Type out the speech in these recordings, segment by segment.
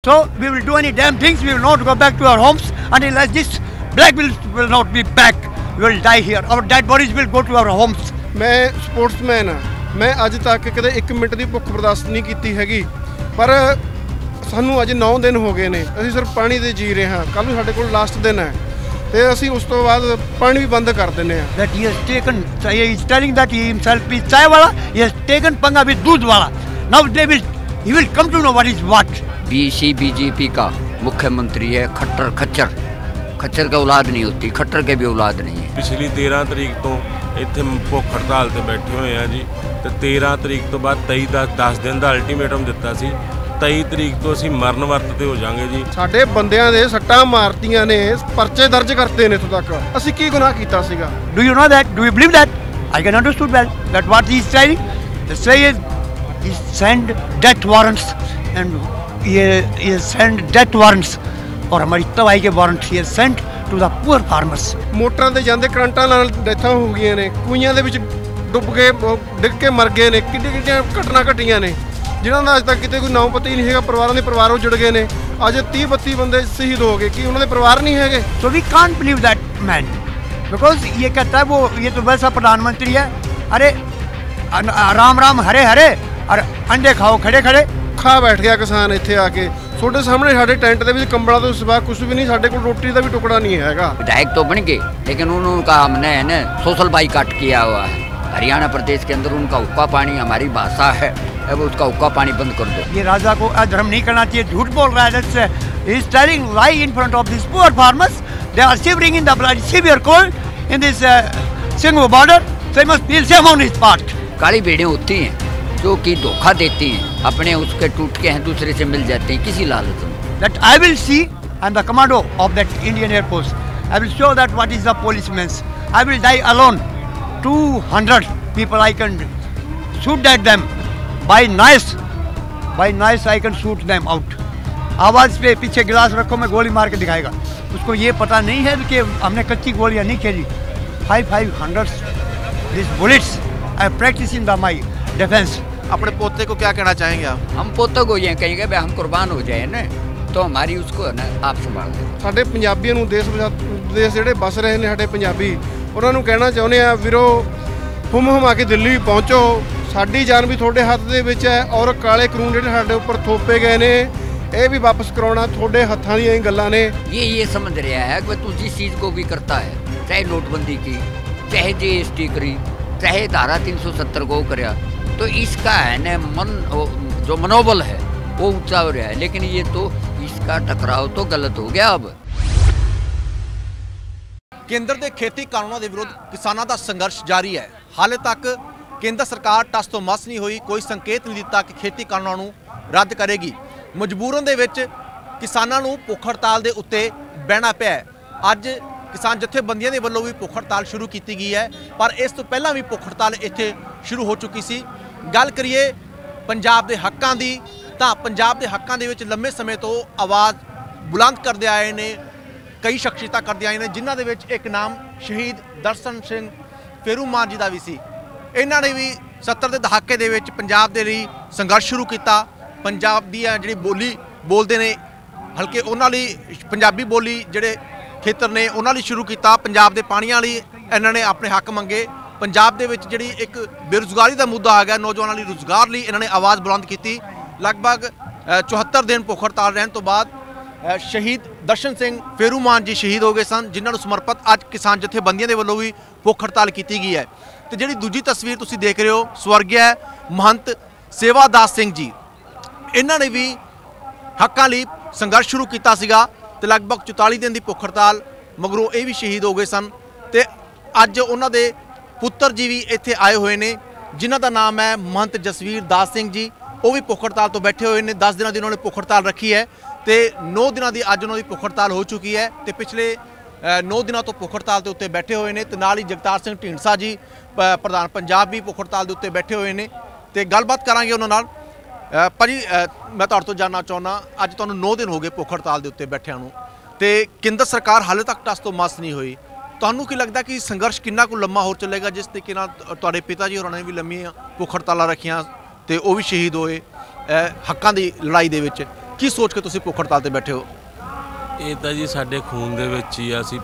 So we will do any damn things. We will not go back to our homes until this black will not be back. We will die here. Our dead bodies will go to our homes. मैं sportsman हाँ, मैं अज तक कदे 1 minute की भुख बर्दाश्त नहीं की हैगी, पर सानू अज 9 दिन हो गए ने, असीं सिर्फ पानी दे जी रहे हाँ। कल नूं साडे कोल लास्ट दिन है ते असीं उस तो बाद पानी भी बंद कर दिंदे हैं। That he has taken, he is telling that he himself is chai wala, he has taken पंगा with दूध वाला. Now he will come to know what is what. BJP का मुख्यमंत्री है खट्टर, खच्चर का औलाद नहीं होती, खट्टर के भी औलाद नहीं है। पिछली 13 तरीक तो इत्थे भुख हड़ताल ते बैठे हुए हैं जी, तो 13 तरीक तो बाद 10 दिन का अल्टीमेटम दिता सी। 23 तरीक तो असीं मਰਨ वरत ते हो जाएंगे जी। साडे बंदियां दे सट्टां मारतियां ने, परचे दर्ज करते ने इत्थों तक। असीं की गुनाह कीता सीगा? Do you know that? Do you believe that? I can understood well that what he is saying. The say is he send death warrants and he send death warrants और हमारी तबाही के warrant he sent to the poor farmers. मोटरां ते जांदे करंटां नाल डेथां हो गईਆਂ ने, कुइयां दे विच डुੱਬ के डिग के मर गए ने, किड्डियां घटना घटियां ने जिन्हां दा अज तक किते कोई नाम पता ही नहीं हैगा। परिवारां दे परिवार जुड़ गए ने, अज 30-32 बंदे शहीद हो गए, कि उन्हां दे परिवार नहीं हैगे? So we can't believe that man because ये कहता है वो, ये तो वैसा प्रधानमंत्री है, अरे राम राम हरे हरे और अंडे खाओ खड़े खड़े। खा बैठ गया किसान इत्थे आके, ਤੁਹਾਡੇ सामने साडे टेंट ਦੇ ਵਿੱਚ ਕੰਬਲਾਂ ਤੋਂ ਸਿਵਾ कुछ भी नहीं, साडे कोल रोटी ਦਾ भी टुकड़ा नहीं हैगा। विधायक तो बन गए, लेकिन उनका हमने है ना सोशल बाईकाट किया हुआ है। हरियाणा प्रदेश के अंदर उनका हुक्का पानी हमारी भाषा है, अब उसका हुक्का पानी बंद कर दो। ये राजा को अधर्म नहीं करना चाहिए, झूठ बोल रहा है। He is telling lie in front of these poor farmers. They are shivering in the blood, severe cold in this Singhu border. They must feel shame on his part. काली भेड़ें होती हैं जो कि धोखा देती हैं, अपने उसके टूट के हैं दूसरे से मिल जाते हैं किसी लालच में। That I will see, I'm the commando of that Indian Air Force. I will show that what is the policeman's. I will die alone. 200 people I can shoot at them by knives. By knives I can shoot them out. आवाज़ पे पीछे गिलास रखो, मैं गोली मार के दिखाएगा। उसको ये पता नहीं है कि हमने कच्ची गोलियाँ नहीं खेली। 500 these bullets I practice in the my defense. अपने पोते को क्या कहना चाहेंगे आप? हम पोतों को ये कहेंगे भाई हम कुर्बान हो जाए ना, तो हमारी उसको है ना आप संभाल दें। ਸਾਡੇ ਪੰਜਾਬੀਆਂ ਨੂੰ ਦੇਸ਼ ਜਿਹੜੇ ਵਸ ਰਹੇ ਨੇ ਸਾਡੇ ਪੰਜਾਬੀ, ਉਹਨਾਂ ਨੂੰ ਕਹਿਣਾ ਚਾਹੁੰਦੇ ਆ ਵੀਰੋ, ਹੁਮ ਹੁਮਾ ਕੇ ਦਿੱਲੀ ਪਹੁੰਚੋ, ਸਾਡੀ ਜਾਨ ਵੀ ਤੁਹਾਡੇ ਹੱਥ ਦੇ ਵਿੱਚ ਹੈ ਔਰ ਕਾਲੇ ਕਾਨੂੰਨ ਜਿਹੜੇ ਸਾਡੇ ਉੱਪਰ ਥੋਪੇ ਗਏ ਨੇ ਇਹ ਵੀ ਵਾਪਸ ਕਰਾਉਣਾ ਤੁਹਾਡੇ ਹੱਥਾਂ ਦੀਆਂ ਹੀ ਗੱਲਾਂ ਨੇ। ये समझ रहा है कि तू जिस चीज़ को भी करता है, चाहे नोटबंदी की, चाहे GST करी, चाहे धारा 370 को कराया, तो इसका है ना जो मनोबल है वो ऊंचा हो रहा है, लेकिन ये तो इसका टकराव तो गलत हो गया। अब ਕੇਂਦਰ ਦੇ ਖੇਤੀ ਕਾਨੂੰਨਾਂ ਦੇ ਵਿਰੁੱਧ ਕਿਸਾਨਾਂ ਦਾ ਸੰਘਰਸ਼ ਜਾਰੀ ਹੈ। ਹਾਲੇ ਤੱਕ ਕੇਂਦਰ ਸਰਕਾਰ ਟਸ ਤੋਂ ਮਸ ਨਹੀਂ ਹੋਈ, ਕੋਈ ਸੰਕੇਤ ਨਹੀਂ ਦਿੱਤਾ ਕਿ ਖੇਤੀ ਕਾਨੂੰਨਾਂ ਨੂੰ ਰੱਦ ਕਰੇਗੀ। ਮਜਬੂਰਨ ਦੇ ਵਿੱਚ ਕਿਸਾਨਾਂ ਨੂੰ ਭੁੱਖ ਹੜਤਾਲ ਦੇ ਉੱਤੇ ਬਹਿਣਾ ਪਿਆ ਹੈ। ਅੱਜ ਕਿਸਾਨ ਜਥੇਬੰਦੀਆਂ ਦੇ ਵੱਲੋਂ ਵੀ ਭੁੱਖ ਹੜਤਾਲ ਸ਼ੁਰੂ ਕੀਤੀ ਗਈ ਹੈ, ਪਰ ਇਸ ਤੋਂ ਪਹਿਲਾਂ ਵੀ ਭੁੱਖ ਹੜਤਾਲ ਇੱਥੇ ਸ਼ੁਰੂ ਹੋ ਚੁੱਕੀ ਸੀ। ਗੱਲ ਕਰੀਏ ਪੰਜਾਬ ਦੇ ਹੱਕਾਂ ਦੀ, ਤਾਂ ਪੰਜਾਬ ਦੇ ਹੱਕਾਂ ਦੇ ਵਿੱਚ ਲੰਮੇ ਸਮੇਂ ਤੋਂ ਆਵਾਜ਼ ਬੁਲੰਦ ਕਰਦੇ ਆਏ ਨੇ ਕਈ ਸ਼ਖਸੀਅਤਾਂ ਕਰਦੇ ਆਏ ਨੇ, ਜਿਨ੍ਹਾਂ ਦੇ ਵਿੱਚ ਇੱਕ ਨਾਮ ਸ਼ਹੀਦ ਦਰਸ਼ਨ ਸਿੰਘ ਫੇਰੂਮਾਨ ਜੀ ਦਾ ਵੀ ਸੀ। ਇਹਨਾਂ ਨੇ ਵੀ 70 ਦੇ ਦਹਾਕੇ ਦੇ ਵਿੱਚ ਪੰਜਾਬ ਦੇ ਲਈ ਸੰਘਰਸ਼ ਸ਼ੁਰੂ ਕੀਤਾ। ਪੰਜਾਬ ਦੀ ਜਿਹੜੀ ਬੋਲੀ ਬੋਲਦੇ ਨੇ ਹਲਕੇ, ਉਹਨਾਂ ਲਈ ਪੰਜਾਬੀ ਬੋਲੀ ਜਿਹੜੇ ਖੇਤਰ ਨੇ ਉਹਨਾਂ ਲਈ ਸ਼ੁਰੂ ਕੀਤਾ। ਪੰਜਾਬ ਦੇ ਪਾਣੀਆਂ ਲਈ ਇਹਨਾਂ ਨੇ ਆਪਣੇ ਹੱਕ ਮੰਗੇ। ਪੰਜਾਬ ਦੇ ਵਿੱਚ ਜਿਹੜੀ ਇੱਕ ਬੇਰੁਜ਼ਗਾਰੀ ਦਾ ਮੁੱਦਾ ਆ ਗਿਆ, ਨੌਜਵਾਨਾਂ ਲਈ ਰੁਜ਼ਗਾਰ ਲਈ ਇਹਨਾਂ ਨੇ ਆਵਾਜ਼ ਬੁਲੰਦ ਕੀਤੀ। ਲਗਭਗ 74 ਦਿਨ ਭੁੱਖ ਹੜਤਾਲ ਰਹਿਣ ਤੋਂ ਬਾਅਦ ਸ਼ਹੀਦ ਦਰਸ਼ਨ ਸਿੰਘ ਫੇਰੂਮਾਨ ਜੀ ਸ਼ਹੀਦ ਹੋ ਗਏ ਸਨ, ਜਿਨ੍ਹਾਂ ਨੂੰ ਸਮਰਪਿਤ ਅੱਜ ਕਿਸਾਨ ਜਥੇਬੰਦੀਆਂ ਦੇ ਵੱਲੋਂ ਵੀ ਭੁੱਖ ਹੜਤਾਲ ਕੀਤੀ ਗਈ ਹੈ। ਤੇ ਜਿਹੜੀ ਦੂਜੀ ਤਸਵੀਰ ਤੁਸੀਂ ਦੇਖ ਰਹੇ ਹੋ, ਸਵਰਗਿਆ ਮਹੰਤ ਸੇਵਾਦਾਸ ਸਿੰਘ ਜੀ, ਇਹਨਾਂ ਨੇ ਵੀ ਹੱਕਾਂ ਲਈ ਸੰਘਰਸ਼ ਸ਼ੁਰੂ ਕੀਤਾ ਸੀਗਾ ਤੇ ਲਗਭਗ 44 ਦਿਨ ਦੀ ਭੁੱਖ ਹੜਤਾਲ ਮਗਰੋਂ ਇਹ ਵੀ ਸ਼ਹੀਦ ਹੋ ਗਏ ਸਨ। ਤੇ ਅੱਜ ਉਹਨਾਂ ਦੇ ਪੁੱਤਰ ਜੀ ਵੀ ਇੱਥੇ ਆਏ ਹੋਏ ਨੇ, ਜਿਨ੍ਹਾਂ ਦਾ ਨਾਮ ਹੈ ਮਹੰਤ ਜਸਵੀਰ ਦਾਸ ਸਿੰਘ ਜੀ। ਉਹ ਵੀ ਭੁੱਖ ਹੜਤਾਲ ਤੋਂ ਬੈਠੇ ਹੋਏ ਨੇ। 10 ਦਿਨਾਂ ਦੀ ਉਹਨਾਂ ਨੇ ਭੁੱਖ ਹੜਤਾਲ ਰੱਖੀ ਹੈ ਤੇ 9 ਦਿਨਾਂ ਦੀ ਅੱਜ ਉਹਨਾਂ ਦੀ ਭੁੱਖ ਹੜਤਾਲ ਹੋ ਚੁੱਕੀ ਹੈ ਤੇ ਪਿਛਲੇ 9 ਦਿਨਾਂ ਤੋਂ ਭੁੱਖ ਹੜਤਾਲ ਦੇ ਉੱਤੇ ਬੈਠੇ ਹੋਏ ਨੇ। ਤੇ ਨਾਲ ਹੀ ਜਗਤਾਰ ਸਿੰਘ ਢੀਂਡਸਾ ਜੀ ਪ੍ਰਧਾਨ ਪੰਜਾਬ ਵੀ ਭੁੱਖ ਹੜਤਾਲ ਦੇ ਉੱਤੇ ਬੈਠੇ ਹੋਏ ਨੇ ਤੇ ਗੱਲਬਾਤ ਕਰਾਂਗੇ ਉਹਨਾਂ ਨਾਲ। ਭਾਜੀ, ਮੈਂ ਤੁਹਾਡੇ ਤੋਂ ਜਾਣਨਾ ਚਾਹੁੰਦਾ, ਅੱਜ ਤੁਹਾਨੂੰ 9 ਦਿਨ ਹੋ ਗਏ ਭੁੱਖ ਹੜਤਾਲ ਦੇ ਉੱਤੇ ਬੈਠਿਆਂ ਨੂੰ ਤੇ ਕੇਂਦਰ ਸਰਕਾਰ ਹਾਲੇ ਤੱਕ ਟਸ ਤੋਂ ਮਸ ਨਹੀਂ ਹੋਈ। ਤੁਹਾਨੂੰ ਕੀ ਲੱਗਦਾ ਕਿ ਸੰਘਰਸ਼ ਕਿੰਨਾ ਕੁ ਲੰਮਾ ਹੋਰ ਚੱਲੇਗਾ? ਜਿਸ ਤਰੀਕੇ ਨਾਲ ਤੁਹਾਡੇ ਪਿਤਾ ਜੀ ਹੋਰਾਂ ਨੇ ਵੀ ਲੰਮੀਆਂ ਭੁੱਖ ਹੜਤਾਲਾਂ ਰੱਖੀਆਂ ਤੇ ਉਹ ਵੀ ਸ਼ਹੀਦ ਹੋਏ ਹੱਕਾਂ ਦੀ ਲੜਾਈ ਦੇ ਵਿੱਚ, ਕੀ ਸੋਚ ਕੇ ਤੁਸੀਂ ਭੁੱਖ ਹੜਤਾਲ ਤੇ ਬੈਠੇ ਹੋ? ਇਹ ਤਾਂ ਜੀ ਸਾਡੇ ਖੂਨ ਦੇ ਵਿੱਚ ਹੀ ਆ। ਅਸੀਂ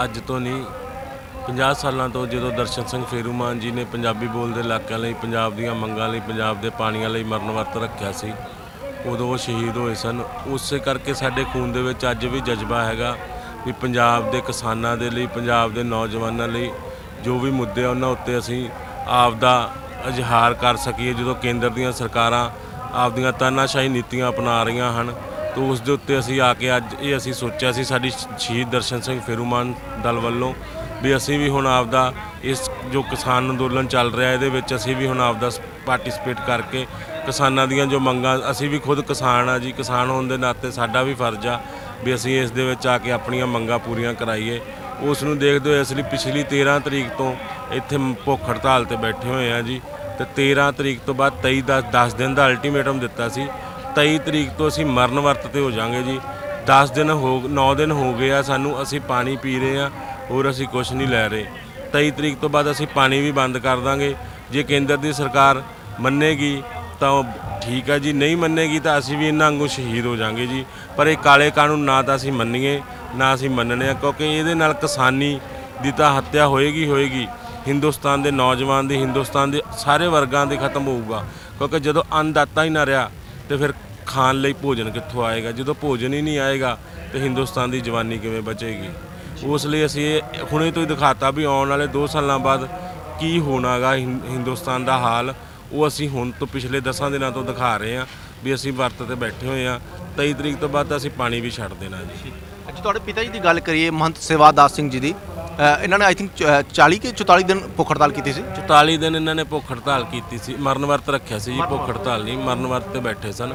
ਅੱਜ ਤੋਂ ਨਹੀਂ 50 ਸਾਲਾਂ ਤੋਂ ਜਦੋਂ ਦਰਸ਼ਨ ਸਿੰਘ ਫੇਰੂਮਾਨ ਜੀ ਨੇ ਪੰਜਾਬੀ ਬੋਲਦੇ ਇਲਾਕਿਆਂ ਲਈ, ਪੰਜਾਬ ਦੀਆਂ ਮੰਗਾਂ ਲਈ, ਪੰਜਾਬ ਦੇ ਪਾਣੀਆਂ ਲਈ ਮਰਨ ਵਰਤ ਰੱਖਿਆ ਸੀ, ਉਦੋਂ ਉਹ ਸ਼ਹੀਦ ਹੋਏ ਸਨ। ਉਸੇ ਕਰਕੇ ਸਾਡੇ ਖੂਨ ਦੇ ਵਿੱਚ ਅੱਜ ਵੀ ਜਜ਼ਬਾ ਹੈਗਾ ਵੀ ਪੰਜਾਬ ਦੇ ਕਿਸਾਨਾਂ ਦੇ ਲਈ, ਪੰਜਾਬ ਦੇ ਨੌਜਵਾਨਾਂ ਲਈ ਜੋ ਵੀ ਮੁੱਦੇ ਆ ਉਹਨਾਂ ਉੱਤੇ ਅਸੀਂ ਆਪ ਦਾ ਇਜ਼ਹਾਰ ਕਰ ਸਕੀਏ। ਜਦੋਂ ਕੇਂਦਰ ਦੀਆਂ ਸਰਕਾਰਾਂ ਆਪਦੀਆਂ ਤਾਨਾਸ਼ਾਹੀ ਨੀਤੀਆਂ ਅਪਣਾ ਰਹੀਆਂ ਹਨ ਤਾਂ ਉਸ ਦੇ ਉੱਤੇ ਅਸੀਂ ਆ ਕੇ ਅੱਜ ਇਹ ਅਸੀਂ ਸੋਚਿਆ ਸੀ ਸਾਡੀ ਸ਼ਹੀਦ ਦਰਸ਼ਨ ਸਿੰਘ ਫੇਰੂਮਾਨ ਦਲ ਵੱਲੋਂ ਵੀ ਅਸੀਂ ਵੀ ਹੁਣ ਆਪਦਾ ਇਸ ਜੋ ਕਿਸਾਨ ਅੰਦੋਲਨ ਚੱਲ ਰਿਹਾ ਇਹਦੇ ਵਿੱਚ ਅਸੀਂ ਵੀ ਹੁਣ ਆਪਦਾ ਪਾਰਟਿਸਿਪੇਟ ਕਰਕੇ ਕਿਸਾਨਾਂ ਦੀਆਂ ਜੋ ਮੰਗਾਂ, ਅਸੀਂ ਵੀ ਖੁਦ ਕਿਸਾਨ ਆ ਜੀ, ਕਿਸਾਨ ਹੋਣ ਦੇ ਨਾਤੇ ਸਾਡਾ ਵੀ ਫਰਜ਼ ਆ ਵੀ ਅਸੀਂ ਇਸ ਦੇ ਵਿੱਚ ਆ ਕੇ ਆਪਣੀਆਂ ਮੰਗਾਂ ਪੂਰੀਆਂ ਕਰਾਈਏ। ਉਸ ਨੂੰ ਦੇਖਦੇ ਹੋਏ ਅਸੀਂ ਪਿਛਲੀ 13 ਤਰੀਕ ਤੋਂ ਇੱਥੇ ਭੁੱਖ ਹੜਤਾਲ ਤੇ ਬੈਠੇ ਹੋਏ ਆ ਜੀ, ਤੇ 13 ਤਰੀਕ ਤੋਂ ਬਾਅਦ 10 ਦਿਨ ਦਾ ਅਲਟੀਮੇਟਮ ਦਿੱਤਾ ਸੀ। 23 ਤਰੀਕ ਤੋਂ ਅਸੀਂ ਮਰਨ ਵਰਤ ਤੇ ਹੋ ਜਾਾਂਗੇ ਜੀ। 9 ਦਿਨ ਹੋ ਗਏ ਆ ਸਾਨੂੰ, ਅਸੀਂ ਪਾਣੀ ਪੀ ਰਹੇ ਆ, ਹੋਰ ਅਸੀਂ ਕੁਝ ਨਹੀਂ ਲੈ ਰਹੇ। 23 ਤਰੀਕ ਤੋਂ ਬਾਅਦ ਅਸੀਂ ਪਾਣੀ ਵੀ ਬੰਦ ਕਰ ਦਾਂਗੇ। ਜੇ ਕੇਂਦਰ ਦੀ ਸਰਕਾਰ ਮੰਨੇਗੀ ਤਾਂ ਠੀਕ ਹੈ ਜੀ, ਨਹੀਂ ਮੰਨੇਗੀ ਤਾਂ ਅਸੀਂ ਵੀ ਇਹਨਾਂ ਵਾਂਗੂ ਸ਼ਹੀਦ ਹੋ ਜਾਾਂਗੇ ਜੀ। ਪਰ ਇਹ ਕਾਲੇ ਕਾਨੂੰਨ ਨਾ ਤਾਂ ਅਸੀਂ ਮੰਨੀਏ ਨਾ ਅਸੀਂ ਮੰਨਣੇ ਆ, ਕਿਉਂਕਿ ਇਹਦੇ ਨਾਲ ਕਿਸਾਨੀ ਦੀ ਤਾਂ ਹੱਤਿਆ ਹੋਏਗੀ। ਹਿੰਦੁਸਤਾਨ ਦੇ ਨੌਜਵਾਨ ਦੀ, ਹਿੰਦੁਸਤਾਨ ਦੇ ਸਾਰੇ ਵਰਗਾਂ ਦੇ ਖਤਮ ਹੋਊਗਾ, ਕਿਉਂਕਿ ਜਦੋਂ ਅੰਨਦਾਤਾ ਹੀ ਨਾ ਰਿਹਾ ਤੇ ਫਿਰ ਖਾਣ ਲਈ ਭੋਜਨ ਕਿੱਥੋਂ ਆਏਗਾ? ਜਦੋਂ ਭੋਜਨ ਹੀ ਨਹੀਂ ਆਏਗਾ ਤੇ ਹਿੰਦੁਸਤਾਨ ਦੀ ਜਵਾਨੀ ਕਿਵੇਂ ਬਚੇਗੀ? ਉਸ ਲਈ ਅਸੀਂ ਇਹ ਹੁਣੇ ਤੋਂ ਹੀ ਦਿਖਾਤਾ ਵੀ ਆਉਣ ਵਾਲੇ 2 ਸਾਲਾਂ ਬਾਅਦ ਕੀ ਹੋਣਾਗਾ ਹਿੰਦੁਸਤਾਨ ਦਾ ਹਾਲ, ਉਹ ਅਸੀਂ ਹੁਣ ਤੋਂ ਪਿਛਲੇ 10 ਦਿਨਾਂ ਤੋਂ ਦਿਖਾ ਰਹੇ ਹਾਂ ਵੀ ਅਸੀਂ ਵਰਤ ਤੇ ਬੈਠੇ ਹੋਏ ਹਾਂ। 23 ਤਰੀਕ ਤੋਂ ਬਾਅਦ ਅਸੀਂ ਪਾਣੀ ਵੀ ਛੱਡ ਦੇਣਾ ਜੀ। ਅੱਜ ਤੁਹਾਡੇ ਪਿਤਾ ਜੀ ਦੀ ਗੱਲ ਕਰੀਏ, ਮਹੰਤ ਸੇਵਾਦਾਸ ਸਿੰਘ ਜੀ ਦੀ, ਇਹਨਾਂ ਨੇ ਆਈ ਥਿੰਕ 40 ਕਿ 44 ਦਿਨ ਭੁੱਖ ਹੜਤਾਲ ਕੀਤੀ ਸੀ। 44 ਦਿਨ ਇਹਨਾਂ ਨੇ ਭੁੱਖ ਹੜਤਾਲ ਕੀਤੀ ਸੀ, ਮਰਨ ਵਰਤ ਰੱਖਿਆ ਸੀ ਜੀ, ਭੁੱਖ ਹੜਤਾਲ ਨਹੀਂ, ਮਰਨ ਵਰਤ ਤੇ ਬੈਠੇ ਸਨ।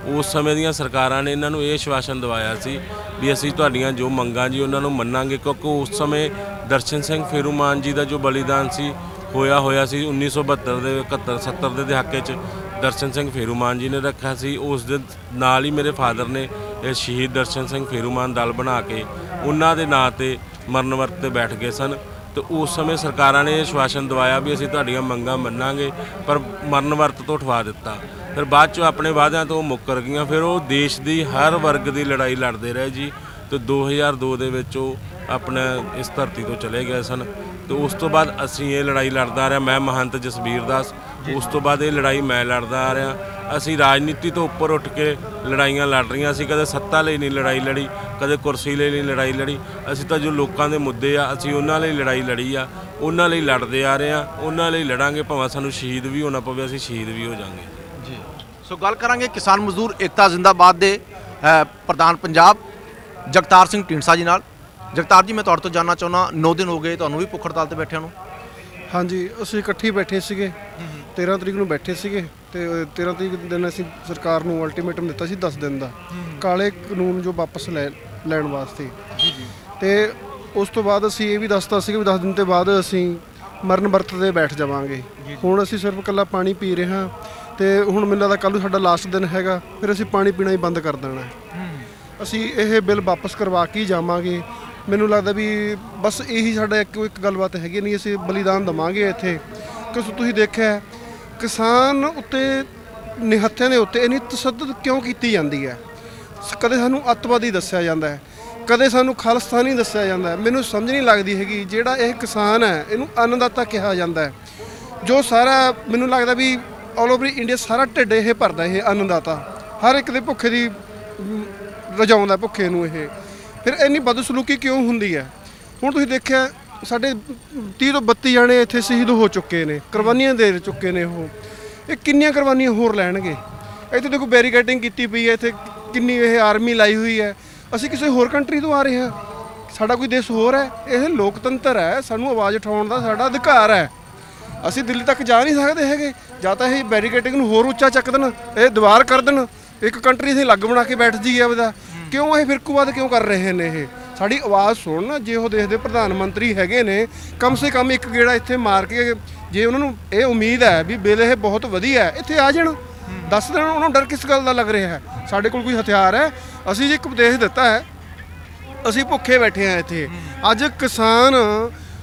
ਉਸ ਸਮੇਂ ਦੀਆਂ ਸਰਕਾਰਾਂ ਨੇ ਇਹਨਾਂ ਨੂੰ ਇਹ ਆਸ਼ਵਾਸਨ ਦਿਵਾਇਆ ਸੀ ਵੀ ਅਸੀਂ ਤੁਹਾਡੀਆਂ ਜੋ ਮੰਗਾਂ ਜੀ ਉਹਨਾਂ ਨੂੰ ਮੰਨਾਂਗੇ, ਕਿਉਂਕਿ ਉਸ ਸਮੇਂ ਦਰਸ਼ਨ ਸਿੰਘ ਫੇਰੂਮਾਨ ਜੀ ਦਾ ਜੋ ਬਲੀਦਾਨ ਸੀ ਹੋਇਆ ਸੀ 1972 ਦੇ 71 70 ਦੇ ਦਹਾਕੇ 'ਚ ਦਰਸ਼ਨ ਸਿੰਘ ਫੇਰੂਮਾਨ ਜੀ ਨੇ ਰੱਖਿਆ ਸੀ। ਉਸ ਦੇ ਨਾਲ ਹੀ ਮੇਰੇ ਫਾਦਰ ਨੇ ਇਹ ਸ਼ਹੀਦ ਦਰਸ਼ਨ ਸਿੰਘ ਫੇਰੂਮਾਨ ਦਲ ਬਣਾ ਕੇ ਉਹਨਾਂ ਦੇ ਨਾਂ 'ਤੇ ਮਰਨ ਵਰਤ ਤੇ ਬੈਠ ਗਏ ਸਨ। ਤੇ ਉਸ ਸਮੇਂ ਸਰਕਾਰਾਂ ਨੇ ਇਹ ਆਸ਼ਵਾਸਨ ਦਿਵਾਇਆ ਵੀ ਅਸੀਂ ਤੁਹਾਡੀਆਂ ਮੰਗਾਂ ਮੰਨਾਂਗੇ, ਪਰ ਮਰਨ ਵਰਤ ਤੋਂ ਉਠਵਾ ਦਿੱਤਾ। ਫਿਰ ਬਾਅਦ 'ਚੋਂ ਆਪਣੇ ਵਾਅਦਿਆਂ ਤੋਂ ਮੁੱਕਰ ਗਈਆਂ। ਫਿਰ ਉਹ ਦੇਸ਼ ਦੀ ਹਰ ਵਰਗ ਦੀ ਲੜਾਈ ਲੜਦੇ ਰਹੇ ਜੀ, ਤੇ 2002 ਦੇ ਵਿੱਚ ਉਹ ਆਪਣਾ ਇਸ ਧਰਤੀ ਤੋਂ ਚਲੇ ਗਏ ਸਨ। ਤੇ ਉਸ ਤੋਂ ਬਾਅਦ ਅਸੀਂ ਇਹ ਲੜਾਈ ਲੜਦਾ ਰਿਹਾ, ਮੈਂ ਮਹੰਤ ਜਸਬੀਰ ਦਾਸ, ਉਸ ਤੋਂ ਬਾਅਦ ਇਹ ਲੜਾਈ ਮੈਂ ਲੜਦਾ ਆ ਰਿਹਾ। ਅਸੀਂ ਰਾਜਨੀਤੀ ਤੋਂ ਉੱਪਰ ਉੱਠ ਕੇ ਲੜਾਈਆਂ ਲੜ ਰਹੀਆਂ ਸੀ, ਕਦੇ ਸੱਤਾ ਲਈ ਨਹੀਂ ਲੜਾਈ ਲੜੀ, ਕਦੇ ਕੁਰਸੀ ਲਈ ਨਹੀਂ ਲੜਾਈ ਲੜੀ। ਅਸੀਂ ਤਾਂ ਜੋ ਲੋਕਾਂ ਦੇ ਮੁੱਦੇ ਆ ਅਸੀਂ ਉਹਨਾਂ ਲਈ ਲੜਾਈ ਲੜੀ ਆ, ਉਹਨਾਂ ਲਈ ਲੜਦੇ ਆ ਰਹੇ ਆ, ਉਹਨਾਂ ਲਈ ਲੜਾਂਗੇ, ਭਾਵੇਂ ਸਾਨੂੰ ਸ਼ਹੀਦ ਵੀ ਹੋਣਾ ਪਵੇ ਅਸੀਂ ਸ਼ਹੀਦ ਵੀ ਹੋ ਜਾਵਾਂਗੇ ਜੀ। ਸੋ ਗੱਲ ਕਰਾਂਗੇ ਕਿਸਾਨ ਮਜ਼ਦੂਰ ਏਕਤਾ ਜ਼ਿੰਦਾਬਾਦ ਦੇ ਪ੍ਰਧਾਨ ਪੰਜਾਬ ਜਗਤਾਰ ਸਿੰਘ ਢੀਂਡਸਾ ਜੀ ਨਾਲ। ਜਗਤਾਰ ਜੀ, ਮੈਂ ਤੁਹਾਡੇ ਤੋਂ ਜਾਣਨਾ ਚਾਹੁੰਦਾ, 9 ਦਿਨ ਹੋ ਗਏ ਤੁਹਾਨੂੰ ਵੀ ਭੁੱਖ ਹੜਤਾਲ ਤੇ ਬੈਠਿਆਂ ਨੂੰ? ਹਾਂਜੀ, ਅਸੀਂ ਇਕੱਠੇ ਬੈਠੇ ਸੀਗੇ, 13 ਤਰੀਕ ਨੂੰ ਬੈਠੇ ਸੀਗੇ, ਤੇ 13 ਤਰੀਕ ਦਿਨ ਅਸੀਂ ਸਰਕਾਰ ਨੂੰ ਅਲਟੀਮੇਟਮ ਦਿੱਤਾ ਸੀ 10 ਦਿਨ ਦਾ ਕਾਲੇ ਕਾਨੂੰਨ ਜੋ ਵਾਪਸ ਲੈਣ ਵਾਸਤੇ। ਤੇ ਉਸ ਤੋਂ ਬਾਅਦ ਅਸੀਂ ਇਹ ਵੀ ਦੱਸਤਾ ਸੀ ਕਿ 10 ਦਿਨ ਤੋਂ ਬਾਅਦ ਅਸੀਂ ਮਰਨ ਵਰਤ ਤੇ ਬੈਠ ਜਾਵਾਂਗੇ। ਹੁਣ ਅਸੀਂ ਸਿਰਫ ਇਕੱਲਾ ਪਾਣੀ ਪੀ ਰਹੇ ਹਾਂ, ਤੇ ਹੁਣ ਮੈਨੂੰ ਲੱਗਦਾ ਕੱਲ੍ਹ ਨੂੰ ਸਾਡਾ ਲਾਸਟ ਦਿਨ ਹੈਗਾ, ਫਿਰ ਅਸੀਂ ਪਾਣੀ ਪੀਣਾ ਹੀ ਬੰਦ ਕਰ ਦੇਣਾ। ਅਸੀਂ ਇਹ ਬਿੱਲ ਵਾਪਸ ਕਰਵਾ ਕੇ ਹੀ ਜਾਵਾਂਗੇ। ਮੈਨੂੰ ਲੱਗਦਾ ਵੀ ਬਸ ਇਹੀ ਸਾਡਾ ਇੱਕ ਗੱਲਬਾਤ ਹੈਗੀ, ਨਹੀਂ ਅਸੀਂ ਬਲੀਦਾਨ ਦੇਵਾਂਗੇ ਇੱਥੇ। ਕਿਉਂਕਿ ਤੁਸੀਂ ਦੇਖਿਆ ਕਿਸਾਨ ਉੱਤੇ ਨਿਹੱਥਿਆਂ ਦੇ ਉੱਤੇ ਇੰਨੀ ਤਸ਼ੱਦਦ ਕਿਉਂ ਕੀਤੀ ਜਾਂਦੀ ਹੈ? ਕਦੇ ਸਾਨੂੰ ਅੱਤਵਾਦੀ ਦੱਸਿਆ ਜਾਂਦਾ ਹੈ, ਕਦੇ ਸਾਨੂੰ ਖਾਲਿਸਤਾਨੀ ਦੱਸਿਆ ਜਾਂਦਾ ਹੈ। ਮੈਨੂੰ ਸਮਝ ਨਹੀਂ ਲੱਗਦੀ ਹੈਗੀ, ਜਿਹੜਾ ਇਹ ਕਿਸਾਨ ਹੈ ਇਹਨੂੰ ਅੰਨਦਾਤਾ ਕਿਹਾ ਜਾਂਦਾ ਹੈ, ਜੋ ਸਾਰਾ ਮੈਨੂੰ ਲੱਗਦਾ ਵੀ ਆਲ ਓਵਰ ਇੰਡੀਆ ਸਾਰਾ ਢਿੱਡ ਇਹ ਭਰਦਾ, ਇਹ ਅੰਨਦਾਤਾ ਹਰ ਇੱਕ ਦੇ ਭੁੱਖੇ ਦੀ ਰਜਾਉਂਦਾ ਭੁੱਖੇ ਨੂੰ। ਇਹ ਫਿਰ ਇੰਨੀ ਬਦਸਲੂਕੀ ਕਿਉਂ ਹੁੰਦੀ ਹੈ? ਹੁਣ ਤੁਸੀਂ ਦੇਖਿਆ ਸਾਡੇ 30 ਤੋਂ 32 ਜਾਣੇ ਇੱਥੇ ਸ਼ਹੀਦ ਹੋ ਚੁੱਕੇ ਨੇ, ਕੁਰਬਾਨੀਆਂ ਦੇ ਚੁੱਕੇ ਨੇ। ਇਹ ਕਿੰਨੀਆਂ ਕੁਰਬਾਨੀਆਂ ਹੋਰ ਲੈਣਗੇ? ਇੱਥੇ ਦੇਖੋ ਬੈਰੀਕੇਡਿੰਗ ਕੀਤੀ ਪਈ ਹੈ, ਇੱਥੇ ਕਿੰਨੀ ਇਹ ਆਰਮੀ ਲਾਈ ਹੋਈ ਹੈ। ਅਸੀਂ ਕਿਸੇ ਹੋਰ ਕੰਟਰੀ ਤੋਂ ਆ ਰਹੇ ਹਾਂ, ਸਾਡਾ ਕੋਈ ਦੇਸ਼ ਹੋਰ ਹੈ? ਇਹ ਲੋਕਤੰਤਰ ਹੈ, ਸਾਨੂੰ ਆਵਾਜ਼ ਉਠਾਉਣ ਦਾ ਸਾਡਾ ਅਧਿਕਾਰ ਹੈ। ਅਸੀਂ ਦਿੱਲੀ ਤੱਕ ਜਾ ਨਹੀਂ ਸਕਦੇ ਹੈਗੇ, ਜਾਂ ਤਾਂ ਇਹ ਬੈਰੀਕੇਡਿੰਗ ਨੂੰ ਹੋਰ ਉੱਚਾ ਚੱਕ ਦੇਣ, ਇਹ ਦੀਵਾਰ ਕਰ ਦੇਣ, ਇੱਕ ਕੰਟਰੀ ਅਸੀਂ ਅਲੱਗ ਬਣਾ ਕੇ ਬੈਠ ਜਾਈਏ ਆਪਦਾ। ਕਿਉਂ ਇਹ ਫਿਰਕੂਵਾਦ ਕਿਉਂ ਕਰ ਰਹੇ ਨੇ? ਇਹ ਸਾਡੀ ਆਵਾਜ਼ ਸੁਣਨ। ਜੇ ਉਹ ਦੇਸ਼ ਦੇ ਪ੍ਰਧਾਨ ਮੰਤਰੀ ਹੈਗੇ ਨੇ, ਕਮ ਸੇ ਕਮ ਇੱਕ ਗੇੜਾ ਇੱਥੇ ਮਾਰ ਕੇ, ਜੇ ਉਹਨਾਂ ਨੂੰ ਇਹ ਉਮੀਦ ਹੈ ਵੀ ਬਿੱਲ ਇਹ ਬਹੁਤ ਵਧੀਆ ਹੈ, ਇੱਥੇ ਆ ਜਾਣ, ਦੱਸ ਦੇਣ। ਉਹਨਾਂ ਨੂੰ ਡਰ ਕਿਸ ਗੱਲ ਦਾ ਲੱਗ ਰਿਹਾ ਹੈ? ਸਾਡੇ ਕੋਲ ਕੋਈ ਹਥਿਆਰ ਹੈ? ਅਸੀਂ ਜੇ ਇੱਕ ਉਪਦੇਸ਼ ਦਿੱਤਾ ਹੈ, ਅਸੀਂ ਭੁੱਖੇ ਬੈਠੇ ਹਾਂ ਇੱਥੇ। ਅੱਜ ਕਿਸਾਨ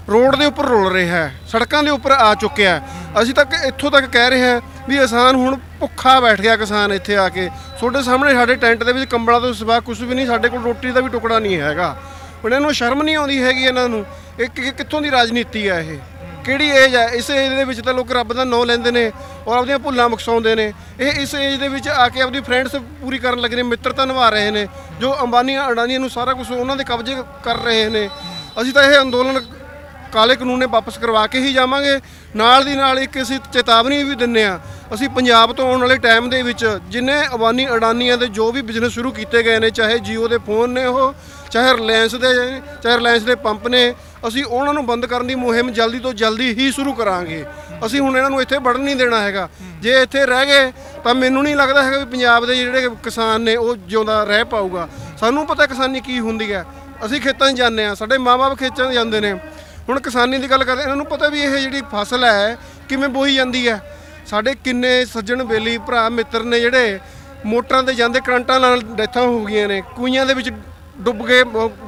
ਰੋਡ ਦੇ ਉੱਪਰ ਰੁਲ ਰਿਹਾ ਹੈ, ਸੜਕਾਂ ਦੇ ਉੱਪਰ ਆ ਚੁੱਕਿਆ ਹੈ। ਅਸੀਂ ਤੱਕ ਇੱਥੋਂ ਤੱਕ ਕਹਿ ਰਹੇ ਹਾਂ ਵੀ ਕਿਸਾਨ ਹੁਣ ਭੁੱਖਾ ਬੈਠ ਗਿਆ। ਕਿਸਾਨ ਇੱਥੇ ਆ ਕੇ ਤੁਹਾਡੇ ਸਾਹਮਣੇ ਸਾਡੇ ਟੈਂਟ ਦੇ ਵਿੱਚ ਕੰਬਲਾਂ ਤੋਂ ਸਿਵਾ ਕੁਝ ਵੀ ਨਹੀਂ, ਸਾਡੇ ਕੋਲ ਰੋਟੀ ਦਾ ਵੀ ਟੁਕੜਾ ਨਹੀਂ ਹੈਗਾ। ਹੁਣ ਇਹਨੂੰ ਸ਼ਰਮ ਨਹੀਂ ਆਉਂਦੀ ਹੈਗੀ ਇਹਨਾਂ ਨੂੰ? ਇਹ ਕਿੱਥੋਂ ਦੀ ਰਾਜਨੀਤੀ ਹੈ? ਇਹ ਕਿਹੜੀ ਏਜ ਹੈ? ਇਸ ਏਜ ਦੇ ਵਿੱਚ ਤਾਂ ਲੋਕ ਰੱਬ ਦਾ ਨਾਂ ਲੈਂਦੇ ਨੇ ਔਰ ਆਪਣੀਆਂ ਭੁੱਲਾਂ ਬਖਸ਼ਾਉਂਦੇ ਨੇ। ਇਹ ਇਸ ਏਜ ਦੇ ਵਿੱਚ ਆ ਕੇ ਆਪਣੀ ਫਰੈਂਡਸ ਪੂਰੀ ਕਰਨ ਲੱਗੇ ਨੇ, ਮਿੱਤਰਤਾ ਨਿਭਾ ਰਹੇ ਨੇ। ਜੋ ਅੰਬਾਨੀਆਂ ਅਡਾਨੀਆਂ ਨੂੰ ਸਾਰਾ ਕੁਝ ਉਹਨਾਂ ਦੇ ਕਬਜ਼ੇ ਕਰ ਰਹੇ ਨੇ। ਅਸੀਂ ਤਾਂ ਇਹ ਅੰਦੋਲਨ ਕਾਲੇ ਕਾਨੂੰਨ ਨੇ ਵਾਪਸ ਕਰਵਾ ਕੇ ਹੀ ਜਾਵਾਂਗੇ। ਨਾਲ ਦੀ ਨਾਲ ਇੱਕ ਅਸੀਂ ਚੇਤਾਵਨੀ ਵੀ ਦਿੰਦੇ ਹਾਂ, ਅਸੀਂ ਪੰਜਾਬ ਤੋਂ ਆਉਣ ਵਾਲੇ ਟਾਈਮ ਦੇ ਵਿੱਚ ਜਿੰਨੇ ਅੰਬਾਨੀ ਅਡਾਨੀਆਂ ਦੇ ਜੋ ਵੀ ਬਿਜ਼ਨਸ ਸ਼ੁਰੂ ਕੀਤੇ ਗਏ ਨੇ, ਚਾਹੇ ਜੀਓ ਦੇ ਫੋਨ ਨੇ ਉਹ, ਚਾਹੇ ਰਿਲਾਇੰਸ ਦੇ ਪੰਪ ਨੇ, ਅਸੀਂ ਉਹਨਾਂ ਨੂੰ ਬੰਦ ਕਰਨ ਦੀ ਮੁਹਿੰਮ ਜਲਦੀ ਤੋਂ ਜਲਦੀ ਹੀ ਸ਼ੁਰੂ ਕਰਾਂਗੇ। ਅਸੀਂ ਹੁਣ ਇਹਨਾਂ ਨੂੰ ਇੱਥੇ ਵੜਨ ਨਹੀਂ ਦੇਣਾ ਹੈਗਾ। ਜੇ ਇੱਥੇ ਰਹਿ ਗਏ ਤਾਂ ਮੈਨੂੰ ਨਹੀਂ ਲੱਗਦਾ ਹੈਗਾ ਵੀ ਪੰਜਾਬ ਦੇ ਜਿਹੜੇ ਕਿਸਾਨ ਨੇ ਉਹ ਜਿਉਂਦਾ ਰਹਿ ਪਾਊਗਾ। ਸਾਨੂੰ ਪਤਾ ਕਿਸਾਨੀ ਕੀ ਹੁੰਦੀ ਹੈ। ਅਸੀਂ ਖੇਤਾਂ 'ਚ ਜਾਂਦੇ ਹਾਂ, ਸਾਡੇ ਮਾਂ-ਬਾਪ ਖੇਤਾਂ 'ਚ ਜਾਂਦੇ ਨੇ। ਹੁਣ ਕਿਸਾਨੀ ਦੀ ਗੱਲ ਕਰਦੇ, ਇਹਨਾਂ ਨੂੰ ਪਤਾ ਵੀ ਇਹ ਜਿਹੜੀ ਫਸਲ ਹੈ ਕਿਵੇਂ ਬੋਈ ਜਾਂਦੀ ਹੈ। ਸਾਡੇ ਕਿੰਨੇ ਸੱਜਣ ਬੇਲੀ ਭਰਾ ਮਿੱਤਰ ਨੇ ਜਿਹੜੇ ਮੋਟਰਾਂ 'ਤੇ ਜਾਂਦੇ, ਕਰੰਟਾਂ ਨਾਲ ਡੈਥਾਂ ਹੋ ਗਈਆਂ ਨੇ, ਕੂਈਆਂ ਦੇ ਵਿੱਚ ਡੁੱਬ ਕੇ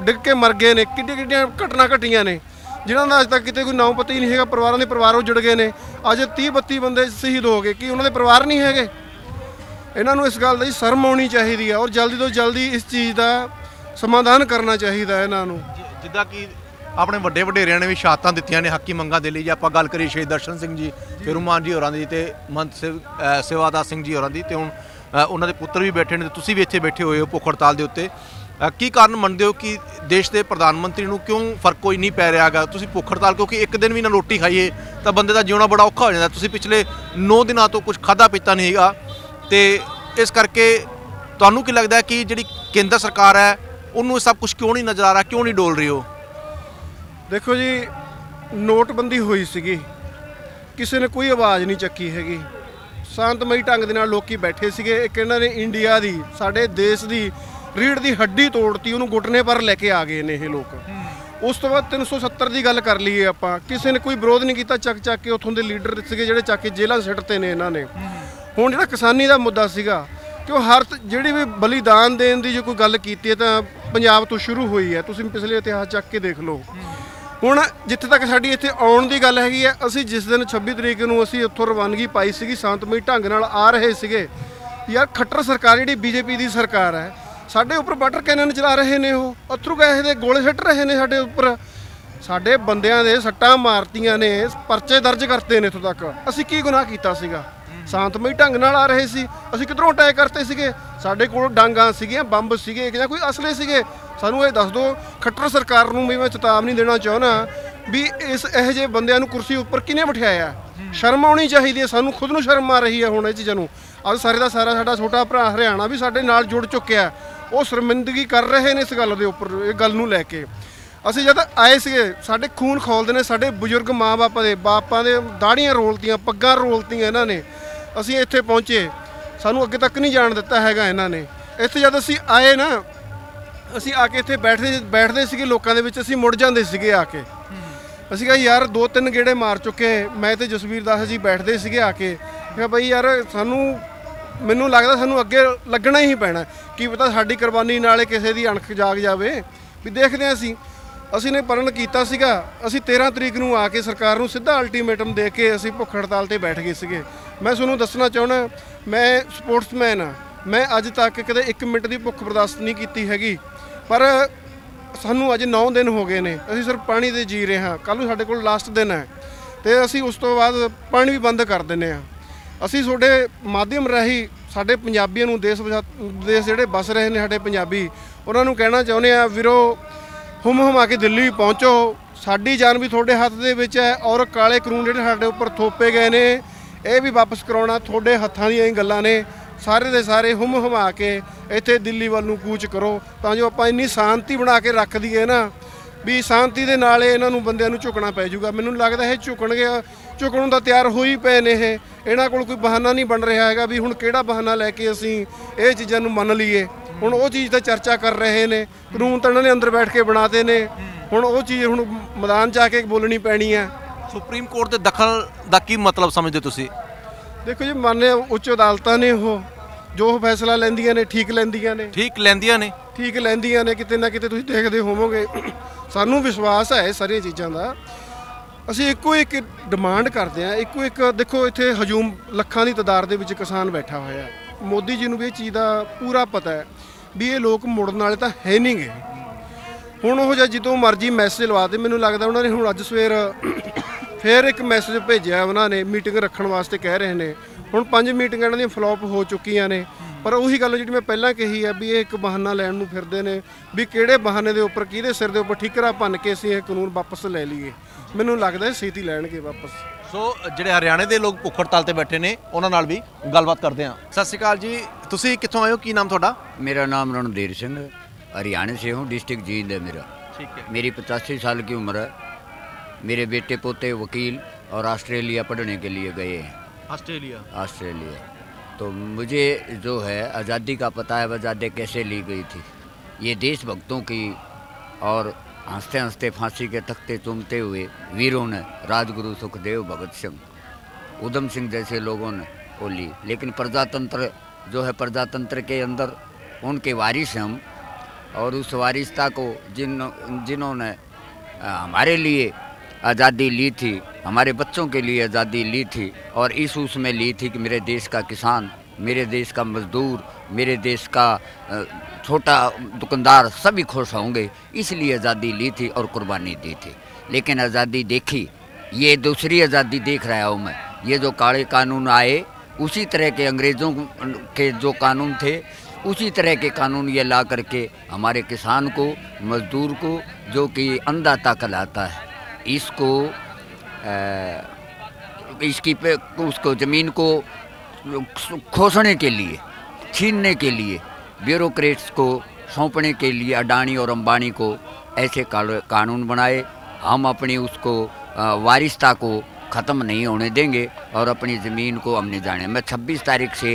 ਡਿੱਗ ਕੇ ਮਰ ਗਏ ਨੇ। ਕਿੱਡੀਆਂ ਘਟਨਾ ਘਟੀਆਂ ਨੇ ਜਿਨ੍ਹਾਂ ਦਾ ਅੱਜ ਤੱਕ ਕਿਤੇ ਕੋਈ ਨਾਮ ਪਤਾ ਹੀ ਨਹੀਂ ਹੈਗਾ। ਪਰਿਵਾਰਾਂ ਦੇ ਪਰਿਵਾਰ ਉਜੜ ਗਏ ਨੇ। ਅੱਜ 30-32 ਬੰਦੇ ਸ਼ਹੀਦ ਹੋ ਗਏ। ਕੀ ਉਹਨਾਂ ਦੇ ਪਰਿਵਾਰ ਨਹੀਂ ਹੈਗੇ? ਇਹਨਾਂ ਨੂੰ ਇਸ ਗੱਲ ਦੀ ਸ਼ਰਮ ਆਉਣੀ ਚਾਹੀਦੀ ਹੈ ਔਰ ਜਲਦੀ ਤੋਂ ਜਲਦੀ ਇਸ ਚੀਜ਼ ਦਾ ਸਮਾਧਾਨ ਕਰਨਾ ਚਾਹੀਦਾ ਇਹਨਾਂ ਨੂੰ। ਜਿੱਦਾਂ ਕਿ ਆਪਣੇ ਵੱਡੇ ਵਡੇਰਿਆਂ ਨੇ ਵੀ ਸ਼ਹਾਦਤਾਂ ਦਿੱਤੀਆਂ ਨੇ ਹੱਕੀ ਮੰਗਾਂ ਦੇ ਲਈ। ਜੇ ਆਪਾਂ ਗੱਲ ਕਰੀਏ ਸ਼ਹੀਦ ਦਰਸ਼ਨ ਸਿੰਘ ਜੀ, ਫੇਰੂਮਾਨ ਜੀ ਹੋਰਾਂ ਦੀ ਤੇ ਮਹੰਤ ਸੇਵਾਦਾਰ ਸਿੰਘ ਜੀ ਹੋਰਾਂ ਦੀ, ਤੇ ਹੁਣ ਉਹਨਾਂ ਦੇ ਪੁੱਤਰ ਵੀ ਬੈਠੇ ਨੇ, ਤੇ ਤੁਸੀਂ ਵੀ ਇੱਥੇ ਬੈਠੇ ਹੋਏ ਹੋ ਭੁੱਖ ਹੜਤਾਲ ਦੇ ਉੱਤੇ। ਕੀ ਕਾਰਨ ਮੰਨਦੇ ਹੋ ਕਿ ਦੇਸ਼ ਦੇ ਪ੍ਰਧਾਨ ਮੰਤਰੀ ਨੂੰ ਕਿਉਂ ਫਰਕ ਕੋਈ ਨਹੀਂ ਪੈ ਰਿਹਾ ਹੈਗਾ? ਤੁਸੀਂ ਭੁੱਖ ਹੜਤਾਲ, ਕਿਉਂਕਿ ਇੱਕ ਦਿਨ ਵੀ ਨਾ ਰੋਟੀ ਖਾਈਏ ਤਾਂ ਬੰਦੇ ਦਾ ਜਿਉਣਾ ਬੜਾ ਔਖਾ ਹੋ ਜਾਂਦਾ। ਤੁਸੀਂ ਪਿਛਲੇ 9 ਦਿਨਾਂ ਤੋਂ ਕੁਝ ਖਾਧਾ ਪੀਤਾ ਨਹੀਂ ਹੈਗਾ, ਤੇ ਇਸ ਕਰਕੇ ਤੁਹਾਨੂੰ ਕੀ ਲੱਗਦਾ ਕਿ ਜਿਹੜੀ ਕੇਂਦਰ ਸਰਕਾਰ ਹੈ ਉਹਨੂੰ ਸਭ ਕੁਝ ਕਿਉਂ ਨਹੀਂ ਨਜ਼ਰ ਆ ਰਿਹਾ, ਕਿਉਂ ਨਹੀਂ ਡੋਲ ਰਹੀ ਉਹ? ਦੇਖੋ ਜੀ, ਨੋਟਬੰਦੀ ਹੋਈ ਸੀਗੀ, ਕਿਸੇ ਨੇ ਕੋਈ ਆਵਾਜ਼ ਨਹੀਂ ਚੱਕੀ ਹੈਗੀ। ਸ਼ਾਂਤਮਈ ਢੰਗ ਦੇ ਨਾਲ ਲੋਕੀ ਬੈਠੇ ਸੀਗੇ। ਇੱਕ ਇਹਨਾਂ ਨੇ ਇੰਡੀਆ ਦੀ, ਸਾਡੇ ਦੇਸ਼ ਦੀ ਰੀੜ੍ਹ ਦੀ ਹੱਡੀ ਤੋੜਤੀ, ਉਹਨੂੰ ਘੁੱਟਨੇ ਪਰ ਲੈ ਕੇ ਆ ਗਏ ਨੇ ਇਹ ਲੋਕ। ਉਸ ਤੋਂ ਬਾਅਦ 370 ਦੀ ਗੱਲ ਕਰ ਲਈਏ ਆਪਾਂ, ਕਿਸੇ ਨੇ ਕੋਈ ਵਿਰੋਧ ਨਹੀਂ ਕੀਤਾ। ਚੱਕ ਕੇ ਉੱਥੋਂ ਦੇ ਲੀਡਰ ਸੀਗੇ ਜਿਹੜੇ ਚੱਕ ਕੇ ਜੇਲ੍ਹਾਂ ਸਿੱਟਤੇ ਨੇ ਇਹਨਾਂ ਨੇ। ਹੁਣ ਜਿਹੜਾ ਕਿਸਾਨੀ ਦਾ ਮੁੱਦਾ ਸੀਗਾ ਕਿ ਉਹ ਜਿਹੜੀ ਵੀ ਬਲੀਦਾਨ ਦੇਣ ਦੀ ਜੇ ਕੋਈ ਗੱਲ ਕੀਤੀ ਹੈ ਤਾਂ ਪੰਜਾਬ ਤੋਂ ਸ਼ੁਰੂ ਹੋਈ ਹੈ। ਤੁਸੀਂ ਪਿਛਲੇ ਇਤਿਹਾਸ ਚੱਕ ਕੇ ਦੇਖ ਲਓ। ਹੁਣ ਜਿੱਥੇ ਤੱਕ ਸਾਡੀ ਇੱਥੇ ਆਉਣ ਦੀ ਗੱਲ ਹੈਗੀ ਹੈ, ਅਸੀਂ ਜਿਸ ਦਿਨ 26 ਤਰੀਕ ਨੂੰ ਅਸੀਂ ਉੱਥੋਂ ਰਵਾਨਗੀ ਪਾਈ ਸੀਗੀ, ਸ਼ਾਂਤਮਈ ਢੰਗ ਨਾਲ ਆ ਰਹੇ ਸੀਗੇ। ਯਾਰ ਖੱਟਰ ਸਰਕਾਰ ਜਿਹੜੀ BJP ਦੀ ਸਰਕਾਰ ਹੈ, ਸਾਡੇ ਉੱਪਰ ਵਾਟਰ ਕੈਨਨ ਚਲਾ ਰਹੇ ਨੇ, ਉਹ ਅਥਰੂ ਗੈਸ ਦੇ ਗੋਲੇ ਸੁੱਟ ਰਹੇ ਨੇ ਸਾਡੇ ਉੱਪਰ। ਸਾਡੇ ਬੰਦਿਆਂ ਦੇ ਸੱਟਾਂ ਮਾਰਤੀਆਂ ਨੇ, ਪਰਚੇ ਦਰਜ ਕਰਤੇ ਨੇ। ਇੱਥੋਂ ਤੱਕ ਅਸੀਂ ਕੀ ਗੁਨਾਹ ਕੀਤਾ ਸੀਗਾ? ਸ਼ਾਂਤਮਈ ਢੰਗ ਨਾਲ ਆ ਰਹੇ ਸੀ। ਅਸੀਂ ਕਿੱਧਰੋਂ ਅਟੈਕ ਕਰਤੇ ਸੀਗੇ? ਸਾਡੇ ਕੋਲ ਡਾਂਗਾਂ ਸੀਗੀਆਂ, ਬੰਬ ਸੀਗੇ ਜਾਂ ਕੋਈ ਅਸਲੇ ਸੀਗੇ? ਸਾਨੂੰ ਇਹ ਦੱਸ ਦਿਓ। ਖੱਟਰ ਸਰਕਾਰ ਨੂੰ ਵੀ ਮੈਂ ਚੇਤਾਵਨੀ ਦੇਣਾ ਚਾਹੁੰਦਾ ਵੀ ਇਹੋ ਜਿਹੇ ਬੰਦਿਆਂ ਨੂੰ ਕੁਰਸੀ ਉੱਪਰ ਕਿਹਨੇ ਬਿਠਾਇਆ? ਸ਼ਰਮ ਆਉਣੀ ਚਾਹੀਦੀ ਹੈ। ਸਾਨੂੰ ਖੁਦ ਨੂੰ ਸ਼ਰਮ ਆ ਰਹੀ ਹੈ ਹੁਣ ਇਹ ਚੀਜ਼ਾਂ ਨੂੰ। ਅੱਜ ਸਾਰੇ ਦਾ ਸਾਰਾ ਸਾਡਾ ਛੋਟਾ ਭਰਾ ਹਰਿਆਣਾ ਵੀ ਸਾਡੇ ਨਾਲ ਜੁੜ ਚੁੱਕਿਆ। ਉਹ ਸ਼ਰਮਿੰਦਗੀ ਕਰ ਰਹੇ ਨੇ ਇਸ ਗੱਲ ਦੇ ਉੱਪਰ, ਇਹ ਗੱਲ ਨੂੰ ਲੈ ਕੇ। ਅਸੀਂ ਜਦ ਆਏ ਸੀਗੇ, ਸਾਡੇ ਖੂਨ ਖੋਲਦੇ ਨੇ, ਸਾਡੇ ਬਜ਼ੁਰਗ ਮਾਂ-ਬਾਪਾਂ ਦੇ ਦਾੜੀਆਂ ਰੋਲਤੀਆਂ, ਪੱਗਾਂ ਰੋਲਤੀਆਂ ਇਹਨਾਂ ਨੇ। ਅਸੀਂ ਇੱਥੇ ਪਹੁੰਚੇ, ਸਾਨੂੰ ਅੱਗੇ ਤੱਕ ਨਹੀਂ ਜਾਣ ਦਿੱਤਾ ਹੈਗਾ ਇਹਨਾਂ ਨੇ। ਇੱਥੇ ਜਦ ਅਸੀਂ ਆਏ ਨਾ, ਅਸੀਂ ਆ ਕੇ ਇੱਥੇ ਬੈਠਦੇ ਸੀਗੇ ਲੋਕਾਂ ਦੇ ਵਿੱਚ, ਅਸੀਂ ਮੁੜ ਜਾਂਦੇ ਸੀਗੇ ਆ ਕੇ। ਅਸੀਂ ਕਿਹਾ ਯਾਰ 2-3 ਗੇੜੇ ਮਾਰ ਚੁੱਕੇ। ਮੈਂ ਤੇ ਜਸਵੀਰ ਦਾਸ ਜੀ ਬੈਠਦੇ ਸੀਗੇ ਆ ਕੇ। ਕਿਹਾ ਬਈ ਯਾਰ ਮੈਨੂੰ ਲੱਗਦਾ ਸਾਨੂੰ ਅੱਗੇ ਲੱਗਣਾ ਹੀ ਪੈਣਾ। ਕੀ ਪਤਾ ਸਾਡੀ ਕੁਰਬਾਨੀ ਨਾਲ ਕਿਸੇ ਦੀ ਅਣਖ ਜਾਗ ਜਾਵੇ। ਵੀ ਦੇਖਦੇ ਹਾਂ ਅਸੀਂ ਨੇ ਪਰਨ ਕੀਤਾ ਸੀਗਾ। ਅਸੀਂ 13 ਤਰੀਕ ਨੂੰ ਆ ਕੇ ਸਰਕਾਰ ਨੂੰ ਸਿੱਧਾ ਅਲਟੀਮੇਟਮ ਦੇ ਕੇ ਅਸੀਂ ਭੁੱਖ ਹੜਤਾਲ 'ਤੇ ਬੈਠ ਗਏ ਸੀਗੇ। ਮੈਂ ਤੁਹਾਨੂੰ ਦੱਸਣਾ ਚਾਹੁੰਦਾ, ਮੈਂ ਸਪੋਰਟਸਮੈਨ ਹਾਂ। ਮੈਂ ਅੱਜ ਤੱਕ ਕਦੇ 1 ਮਿੰਟ ਦੀ ਭੁੱਖ ਬਰਦਾਸ਼ਤ ਨਹੀਂ ਕੀਤੀ ਹੈਗੀ। ਪਰ ਸਾਨੂੰ ਅੱਜ 9 ਦਿਨ ਹੋ ਗਏ ਨੇ, ਅਸੀਂ ਸਿਰਫ ਪਾਣੀ 'ਤੇ ਜੀ ਰਹੇ ਹਾਂ। ਕੱਲ੍ਹ ਨੂੰ ਸਾਡੇ ਕੋਲ ਲਾਸਟ ਦਿਨ ਹੈ ਅਤੇ ਅਸੀਂ ਉਸ ਤੋਂ ਬਾਅਦ ਪਾਣੀ ਵੀ ਬੰਦ ਕਰ ਦਿੰਦੇ ਹਾਂ। ਅਸੀਂ ਤੁਹਾਡੇ ਮਾਧਿਅਮ ਰਾਹੀਂ ਸਾਡੇ ਪੰਜਾਬੀਆਂ ਨੂੰ ਦੇਸ਼ ਜਿਹੜੇ ਵਸ ਰਹੇ ਨੇ ਸਾਡੇ ਪੰਜਾਬੀ, ਉਹਨਾਂ ਨੂੰ ਕਹਿਣਾ ਚਾਹੁੰਦੇ ਹਾਂ, ਵੀਰੋ ਹੁਮ-ਹੁਮਾ ਕੇ ਦਿੱਲੀ ਪਹੁੰਚੋ। ਸਾਡੀ ਜਾਨ ਵੀ ਤੁਹਾਡੇ ਹੱਥ ਦੇ ਵਿੱਚ ਹੈ ਔਰ ਕਾਲੇ ਕਾਨੂੰਨ ਜਿਹੜੇ ਸਾਡੇ ਉੱਪਰ ਥੋਪੇ ਗਏ ਨੇ ਇਹ ਵੀ ਵਾਪਸ ਕਰਾਉਣਾ ਤੁਹਾਡੇ ਹੱਥਾਂ ਦੀਆਂ ਹੀ ਗੱਲਾਂ ਨੇ। ਸਾਰੇ ਦੇ ਸਾਰੇ ਹੁਮ-ਹੁਮਾ ਕੇ ਇੱਥੇ ਦਿੱਲੀ ਵੱਲ ਨੂੰ ਕੂਚ ਕਰੋ, ਤਾਂ ਜੋ ਆਪਾਂ ਇੰਨੀ ਸ਼ਾਂਤੀ ਬਣਾ ਕੇ ਰੱਖ ਦਈਏ ਨਾ ਵੀ ਸ਼ਾਂਤੀ ਦੇ ਨਾਲ ਇਹਨਾਂ ਨੂੰ ਬੰਦਿਆਂ ਨੂੰ ਝੁਕਣਾ ਪੈ ਜਾਊਗਾ। ਮੈਨੂੰ ਲੱਗਦਾ ਇਹ ਝੁਕਣ ਨੂੰ ਤਾਂ ਤਿਆਰ ਹੋਈ ਪਏ ਨੇ। ਇਹਨਾਂ ਕੋਲ ਕੋਈ ਬਹਾਨਾ ਨਹੀਂ ਬਣ ਰਿਹਾ ਹੈਗਾ ਵੀ ਹੁਣ ਕਿਹੜਾ ਬਹਾਨਾ ਲੈ ਕੇ ਅਸੀਂ ਇਹ ਚੀਜ਼ਾਂ ਨੂੰ ਮੰਨ ਲਈਏ। ਹੁਣ ਉਹ ਚੀਜ਼ 'ਤੇ ਚਰਚਾ ਕਰ ਰਹੇ ਨੇ। ਕਾਨੂੰਨ ਤਾਂ ਇਹਨਾਂ ਨੇ ਅੰਦਰ ਬੈਠ ਕੇ ਬਣਾਤੇ ਨੇ। ਹੁਣ ਉਹ ਚੀਜ਼ ਹੁਣ ਮੈਦਾਨ 'ਚ ਆ ਕੇ ਬੋਲਣੀ ਪੈਣੀ ਹੈ। ਸੁਪਰੀਮ ਕੋਰਟ ਦੇ ਦਖਲ ਦਾ ਕੀ ਮਤਲਬ ਸਮਝਦੇ ਤੁਸੀਂ? ਦੇਖੋ ਜੀ, ਮਾਨਯ ਉੱਚ ਅਦਾਲਤਾਂ ਨੇ ਉਹ ਜੋ ਫੈਸਲਾ ਲੈਂਦੀਆਂ ਨੇ ਠੀਕ ਲੈਂਦੀਆਂ ਨੇ। ਕਿਤੇ ਨਾ ਕਿਤੇ ਤੁਸੀਂ ਦੇਖਦੇ ਹੋਵੋਗੇ। ਸਾਨੂੰ ਵਿਸ਼ਵਾਸ ਹੈ ਸਾਰੀਆਂ ਚੀਜ਼ਾਂ ਦਾ। ਅਸੀਂ ਇੱਕੋ ਇੱਕ ਡਿਮਾਂਡ ਕਰਦੇ ਹਾਂ, ਇੱਕੋ ਇੱਕ ਦੇਖੋ ਇੱਥੇ ਹਜੂਮ ਲੱਖਾਂ ਦੀ ਤਾਦਾਦ ਦੇ ਵਿੱਚ ਕਿਸਾਨ ਬੈਠਾ ਹੋਇਆ। ਮੋਦੀ ਜੀ ਨੂੰ ਵੀ ਇਹ ਚੀਜ਼ ਦਾ ਪੂਰਾ ਪਤਾ ਹੈ ਵੀ ਇਹ ਲੋਕ ਮੁੜਨ ਵਾਲੇ ਤਾਂ ਹੈ ਨਹੀਂ ਗੇ। ਹੁਣ ਉਹ ਜਿਹਾ ਜਦੋਂ ਮਰਜ਼ੀ ਮੈਸੇਜ ਲਵਾਦੇ, ਮੈਨੂੰ ਲੱਗਦਾ ਉਹਨਾਂ ਨੇ ਹੁਣ ਅੱਜ ਸਵੇਰ ਫਿਰ ਇੱਕ ਮੈਸੇਜ ਭੇਜਿਆ, ਉਹਨਾਂ ਨੇ ਮੀਟਿੰਗ ਰੱਖਣ ਵਾਸਤੇ ਕਹਿ ਰਹੇ ਨੇ। ਹੁਣ 5 ਮੀਟਿੰਗਾਂ ਇਹਨਾਂ ਦੀਆਂ ਫਲੋਪ ਹੋ ਚੁੱਕੀਆਂ ਨੇ। ਪਰ ਉਹੀ ਗੱਲ ਜਿਹੜੀ ਮੈਂ ਪਹਿਲਾਂ ਕਹੀ ਹੈ ਵੀ ਇਹ ਇੱਕ ਬਹਾਨਾ ਲੈਣ ਨੂੰ ਫਿਰਦੇ ਨੇ ਵੀ ਕਿਹੜੇ ਬਹਾਨੇ ਦੇ ਉੱਪਰ ਕਿਹਦੇ ਸਿਰ ਦੇ ਉੱਪਰ ਠੀਕਰਾ ਭੰਨ ਕੇ ਅਸੀਂ ਇਹ ਕਾਨੂੰਨ ਵਾਪਸ ਲੈ ਲਈਏ। ਮੈਨੂੰ ਲੱਗਦਾ ਛੇਤੀ ਲੈਣਗੇ ਵਾਪਸ। ਸੋ ਜਿਹੜੇ ਹਰਿਆਣੇ ਦੇ ਲੋਕ ਭੁੱਖ ਹੜਤਾਲ ਤੇ ਬੈਠੇ ਨੇ ਉਹਨਾਂ ਨਾਲ ਵੀ ਗੱਲਬਾਤ ਕਰਦੇ ਹਾਂ। ਸਤਿ ਸ਼੍ਰੀ ਅਕਾਲ ਜੀ, ਤੁਸੀਂ ਕਿੱਥੋਂ ਆਏ ਹੋ, ਕੀ ਨਾਮ ਤੁਹਾਡਾ? मेरा नाम रणधीर सिंह, हरियाणा से हूँ, डिस्ट्रिक्ट जींद है मेरा। ठीक है। मेरी 85 साल की उम्र है। मेरे बेटे पोते वकील और ऑस्ट्रेलिया पढ़ने के लिए गए हैं। ऑस्ट्रेलिया। तो मुझे जो है आज़ादी का पता है, आज़ादी कैसे ली गई थी। ये देशभक्तों की और हंसते हंसते फांसी के तख्ते चूमते हुए वीरों ने, राजगुरु सुखदेव, भगत सिंह, उधम सिंह जैसे लोगों ने वो ली। लेकिन प्रजातंत्र जो है, प्रजातंत्र के अंदर उनके वारिस हैं हम। और उस वारिसता को जिन्होंने हमारे लिए आज़ादी ली थी, हमारे बच्चों के लिए आज़ादी ली थी, और इस उसमें ली थी कि मेरे देश का किसान, मेरे देश का मजदूर, मेरे देश का छोटा दुकानदार सभी खुश होंगे, इसलिए आज़ादी ली थी और कुर्बानी दी थी। लेकिन आज़ादी देखी, ये दूसरी आज़ादी देख रहा हूँ मैं। ये जो काले कानून आए, उसी तरह के अंग्रेज़ों के जो कानून थे, उसी तरह के कानून ये ला करके हमारे किसान को, मजदूर को, जो कि अन्नदाता कहलाता है, इसको इसकी पे उसको ज़मीन को खोसने के लिए, छीनने के लिए, ब्यूरोक्रेट्स को सौंपने के लिए अडानी और अंबानी को ऐसे कानून बनाए। हम अपनी उसको वारिसता को ख़त्म नहीं होने देंगे और अपनी ज़मीन को हमने जाने। मैं 26 तारीख से,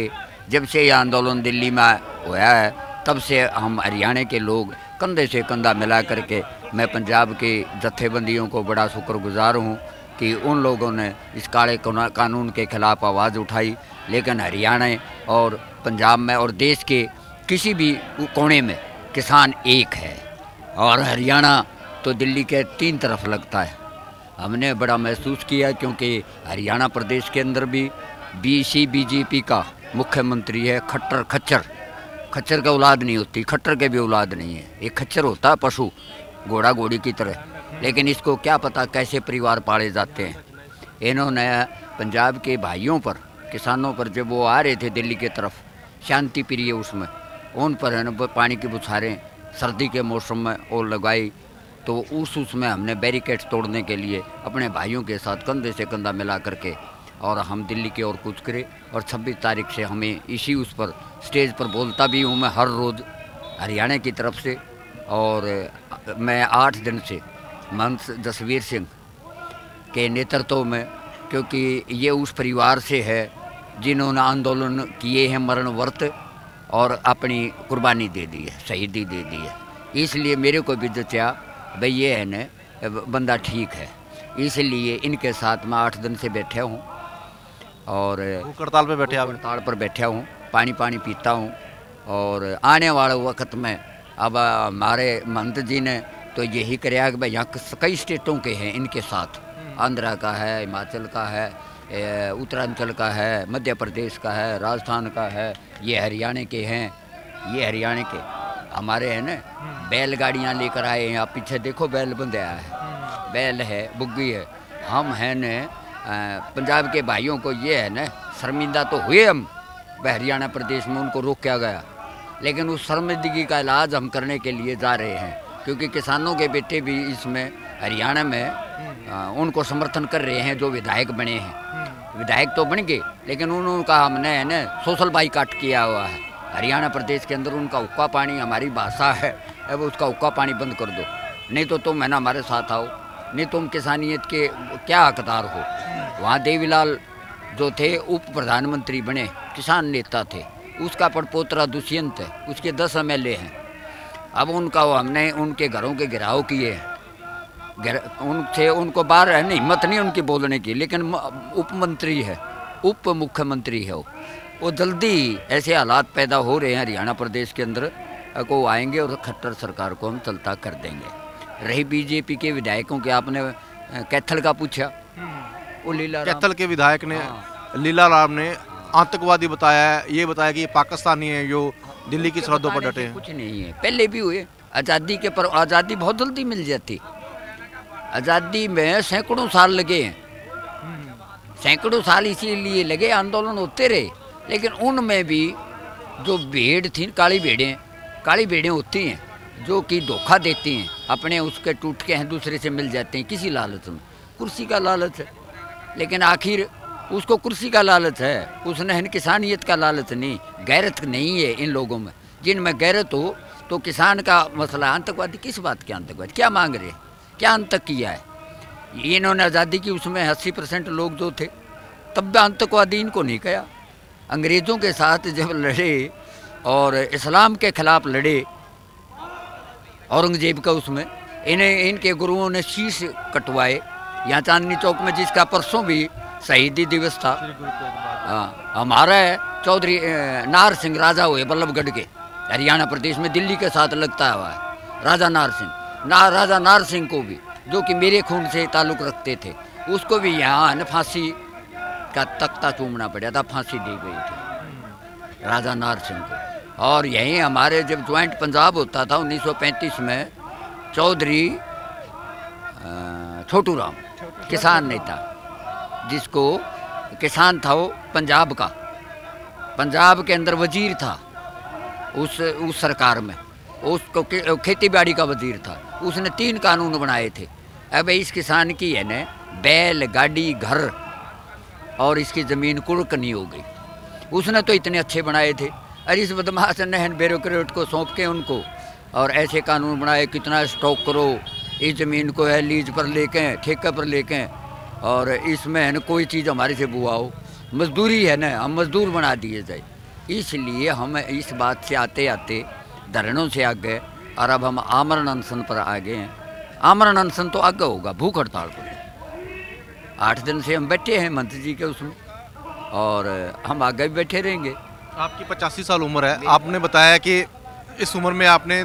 जब से यह आंदोलन दिल्ली में हुआ है, तब से हम हरियाणा के लोग कंधे से कंधा मिला करके, मैं पंजाब के जत्थेबंदियों को बड़ा शुक्रगुजार हूँ कि उन लोगों ने इस काले कानून के ख़िलाफ़ आवाज़ उठाई। लेकिन हरियाणा और पंजाब में और देश के किसी भी कोने में किसान एक है, और हरियाणा तो दिल्ली के 3 तरफ लगता है। हमने बड़ा महसूस किया, क्योंकि हरियाणा प्रदेश के अंदर भी बीजेपी का मुख्यमंत्री है खट्टर। खच्चर का औलाद नहीं होती, खट्टर के भी औलाद नहीं है। एक खच्चर होता है पशु, घोड़ा घोड़ी की तरह, लेकिन इसको क्या पता कैसे परिवार पाले जाते हैं। इन्होंने पंजाब के भाइयों पर, किसानों पर, जब वो आ रहे थे दिल्ली की तरफ शांति प्रिय, उसमें उन पर है ना पानी की बुछारें सर्दी के मौसम में वो लगाई। तो उसमें हमने बैरिकेड्स तोड़ने के लिए अपने भाइयों के साथ कंधे से कंधा मिला करके और हम दिल्ली की ओर कूच करे। और 26 तारीख से हमें इसी उस पर स्टेज पर बोलता भी हूँ मैं हर रोज़ हरियाणा की तरफ से। और मैं 8 दिन से महंत जसवीर सिंह के नेतृत्व में, क्योंकि ये उस परिवार से है जिन्होंने आंदोलन किए हैं मरण व्रत और अपनी कुर्बानी दे दी है, शहीदी दे दी है। इसलिए मेरे को भी जचा भाई ये है न बंदा ठीक है, इसलिए इनके साथ मैं 8 दिन से बैठा हूँ और हड़ताल पे बैठे, आप हड़ताल पर बैठा हूँ, पानी पीता हूँ। और आने वाले वक्त में अब हमारे महंत जी ने तो यही कराया कि भाई यहाँ कई स्टेटों के हैं इनके साथ, आंध्रा का है, हिमाचल का है, उत्तरांचल का है, मध्य प्रदेश का है, राजस्थान का है, ये हरियाणा के हैं। ये हरियाणा के हमारे हैं न बैलगाड़ियाँ लेकर आए हैं। आप पीछे देखो बैल बंधाया है, बैल है, बुग्गी है। हम हैं न पंजाब के भाइयों को ये है न शर्मिंदा तो हुए हम, हरियाणा प्रदेश में उनको रोका गया, लेकिन उस शर्मिंदगी का इलाज हम करने के लिए जा रहे हैं, क्योंकि किसानों के बेटे भी इसमें हरियाणा में उनको समर्थन कर रहे हैं जो विधायक बने हैं। विधायक तो बन गए, लेकिन उनका हमने है न सोशल बाइकाट किया हुआ है। हरियाणा प्रदेश के अंदर उनका हुक्का पानी, हमारी भाषा है, अब उसका हुक्का पानी बंद कर दो, नहीं तो तुम है ना हमारे साथ आओ, नहीं तुम किसानियत के क्या हकदार हो। वहाँ देवीलाल जो थे उप प्रधानमंत्री बने, किसान नेता थे, उसका पड़पोतरा दुष्यंत है, उसके 10 MLA हैं। अब उनका हमने उनके घरों के घेराव किए हैं, उनसे उनको बाहर है नहीं, हिम्मत नहीं उनकी बोलने की, लेकिन उप मंत्री है, उप मुख्यमंत्री है वो जल्दी ऐसे हालात पैदा हो रहे हैं हरियाणा प्रदेश के अंदर को आएंगे और खट्टर सरकार को हम चलता कर देंगे। रही बीजेपी के विधायकों के, आपने कैथल का पूछा, वो लीला कैथल के विधायक ने लीला राम ने आतंकवादी बताया है, ये बताया कि ये पाकिस्तानी है जो दिल्ली की सरहदों पर डटे हैं। कुछ नहीं है, पहले भी हुए आज़ादी के, पर आज़ादी बहुत जल्दी मिल जाती। आज़ादी में सैकड़ों साल लगे हैं, सैकड़ों साल इसीलिए लगे, आंदोलन होते रहे, लेकिन उनमें भी जो भीड़ थी, काली भेड़ें होती हैं जो कि धोखा देती हैं, अपने उसके टूट के हैं दूसरे से मिल जाते हैं किसी लालच में, कुर्सी का लालच है। लेकिन आखिर उसको कुर्सी का लालच है, उसने किसानियत का लालच नहीं, गैरत नहीं है इन लोगों में। जिनमें गैरत हो तो किसान का मसला, आतंकवादी किस बात के आतंकवादी, क्या मांग रहे, क्या आतंक किया है? इन्होंने आज़ादी की, उसमें 80% लोग जो थे, तब भी आतंकवादी इनको नहीं कहा। अंग्रेज़ों के साथ जब लड़े और इस्लाम के ख़िलाफ़ लड़े औरंगजेब का, उसमें इनके गुरुओं ने शीश कटवाए यहाँ चांदनी चौक में, जिसका परसों भी शहीदी दिवस था। हमारा है चौधरी नार सिंह राजा हुए बल्लभगढ़ के, हरियाणा प्रदेश में दिल्ली के साथ लगता हुआ है राजा नार सिंह। राजा नार सिंह को भी, जो कि मेरे खून से ताल्लुक़ रखते थे, उसको भी यहाँ न फांसी का तख्ता चूमना पड़ा था, फांसी दी गई थी राजा नार सिंह को। और यहीं हमारे जब ज्वाइंट पंजाब होता था 1935 में, चौधरी छोटू राम किसान नेता, जिसको किसान था वो पंजाब का, पंजाब के अंदर वजीर था उस सरकार में, उसको खेती बाड़ी का वजीर था। उसने 3 कानून बनाए थे। अब इस किसान की है न बैल गाड़ी घर और इसकी ज़मीन कुड़कनी हो गई। उसने तो इतने अच्छे बनाए थे, और इस बदमाश ने ब्यूरोक्रेट को सौंप के उनको और ऐसे कानून बनाए, कितना स्टॉक करो, इस ज़मीन को है लीज पर लेके, ठेके पर लेके, और इसमें है न कोई चीज़ हमारे से बुआओ, मजदूरी है ना, हम मजदूर बना दिए जाए। इसलिए हम इस बात से आते आते धरनों से आगे, और अब हम आमरण अनशन पर आ गए हैं। आमरण अनशन तो आगे होगा, भूख हड़ताल पर 8 दिन से हम बैठे हैं मंत्री जी के उसमें, और हम आगे भी बैठे रहेंगे। आपकी 85 साल उम्र है, आपने बताया कि इस उम्र में आपने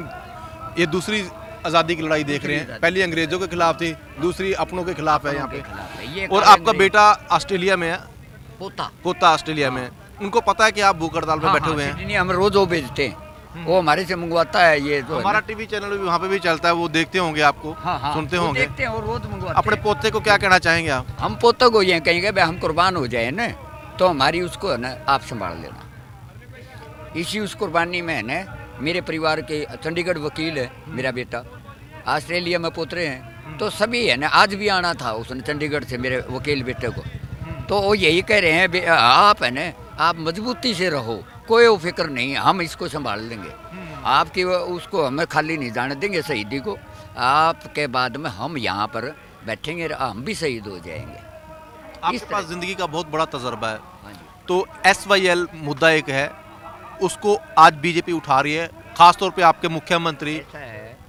ये दूसरी आज़ादी की लड़ाई देख रहे हैं। पहली अंग्रेज़ों के खिलाफ थी, दूसरी अपनों के खिलाफ है यहाँ पे, और आपका बेटा ऑस्ट्रेलिया में है, पोता ऑस्ट्रेलिया में है। उनको पता है कि आप भूख हड़ताल में बैठे हुए हैं? हम रोज़ वो भेजते हैं, वो हमारे से मंगवाता है। ये जो हमारा टीवी चैनल भी वहाँ पे भी चलता है, वो देखते होंगे आपको, सुनते होंगे, देखते हैं, वो रोज़ मंगवाते। अपने पोते को क्या कहना चाहेंगे आप? हम पोते को ये कहेंगे भाई हम कुर्बान हो जाए ना, तो हमारी उसको है ना आप संभाल लेना। इसी उस कुर्बानी में है ना, मेरे परिवार के चंडीगढ़ वकील है मेरा बेटा, ऑस्ट्रेलिया में पोतरे हैं, तो सभी है ना, आज भी आना था उसने चंडीगढ़ से मेरे वकील बेटे को, तो वो यही कह रहे हैं आप है ना, आप मजबूती से रहो, कोई फिक्र नहीं, हम इसको संभाल लेंगे, आपकी उसको हमें खाली नहीं जाने देंगे शहीदी को, आपके बाद में हम यहाँ पर बैठेंगे, हम भी शहीद हो जाएंगे। आपके पास ज़िंदगी का बहुत बड़ा तजर्बा है, तो SYL मुद्दा एक है, उसको आज बीजेपी उठा रही है, खासतौर पे आपके मुख्यमंत्री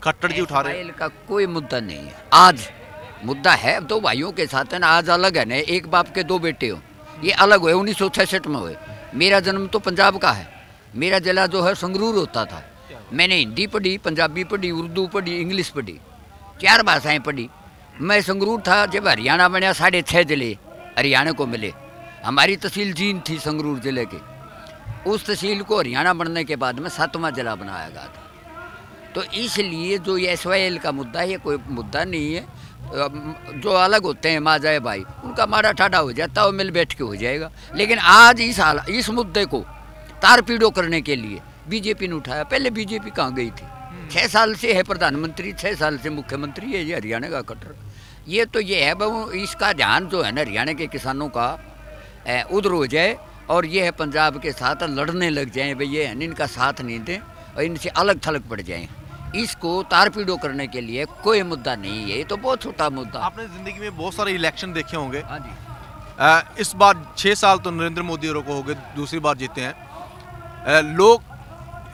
खट्टर जी उठा रहे हैं। का कोई मुद्दा नहीं है, आज मुद्दा है 2 भाइयों के साथ है ना, आज अलग है ना, एक बाप के 2 बेटे हो, ये अलग हुए, 1966 में हुए। मेरा जन्म तो पंजाब का है, मेरा जिला जो है संगरूर होता था। मैंने हिंदी पढ़ी, पंजाबी पढ़ी, उर्दू पढ़ी, इंग्लिश पढ़ी, 4 भाषाएं पढ़ी। मैं संगरूर था जब हरियाणा बना, 6.5 जिले हरियाणा को मिले। हमारी तहसील जींद थी संगरूर जिले की, उस तहसील को हरियाणा बनने के बाद में 7वां जिला बनाया गया था। तो इसलिए जो ये SYL का मुद्दा है, ये कोई मुद्दा नहीं है। जो अलग होते हैं माँ जाए भाई, उनका मारा ठाडा हो जाता है, वो मिल बैठ के हो जाएगा। लेकिन आज इस मुद्दे को तार पीड़ो करने के लिए बीजेपी ने उठाया। पहले बीजेपी कहाँ गई थी? 6 साल से है प्रधानमंत्री, 6 साल से मुख्यमंत्री है ये हरियाणा का खट्टर। ये तो ये है भाई, इसका ध्यान जो है ना हरियाणा के किसानों का उधर हो जाए, और ये है पंजाब के साथ लड़ने लग जाएं भाई, ये इनका साथ नहीं दें और इनसे अलग थलग पड़ जाएं। इसको तार पीड़ो करने के लिए कोई मुद्दा नहीं है, ये तो बहुत छोटा मुद्दा। आपने ज़िंदगी में बहुत सारे इलेक्शन देखे होंगे। हाँ जी। इस बार 6 साल तो नरेंद्र मोदी को हो गए, दूसरी बार जीते हैं। लोग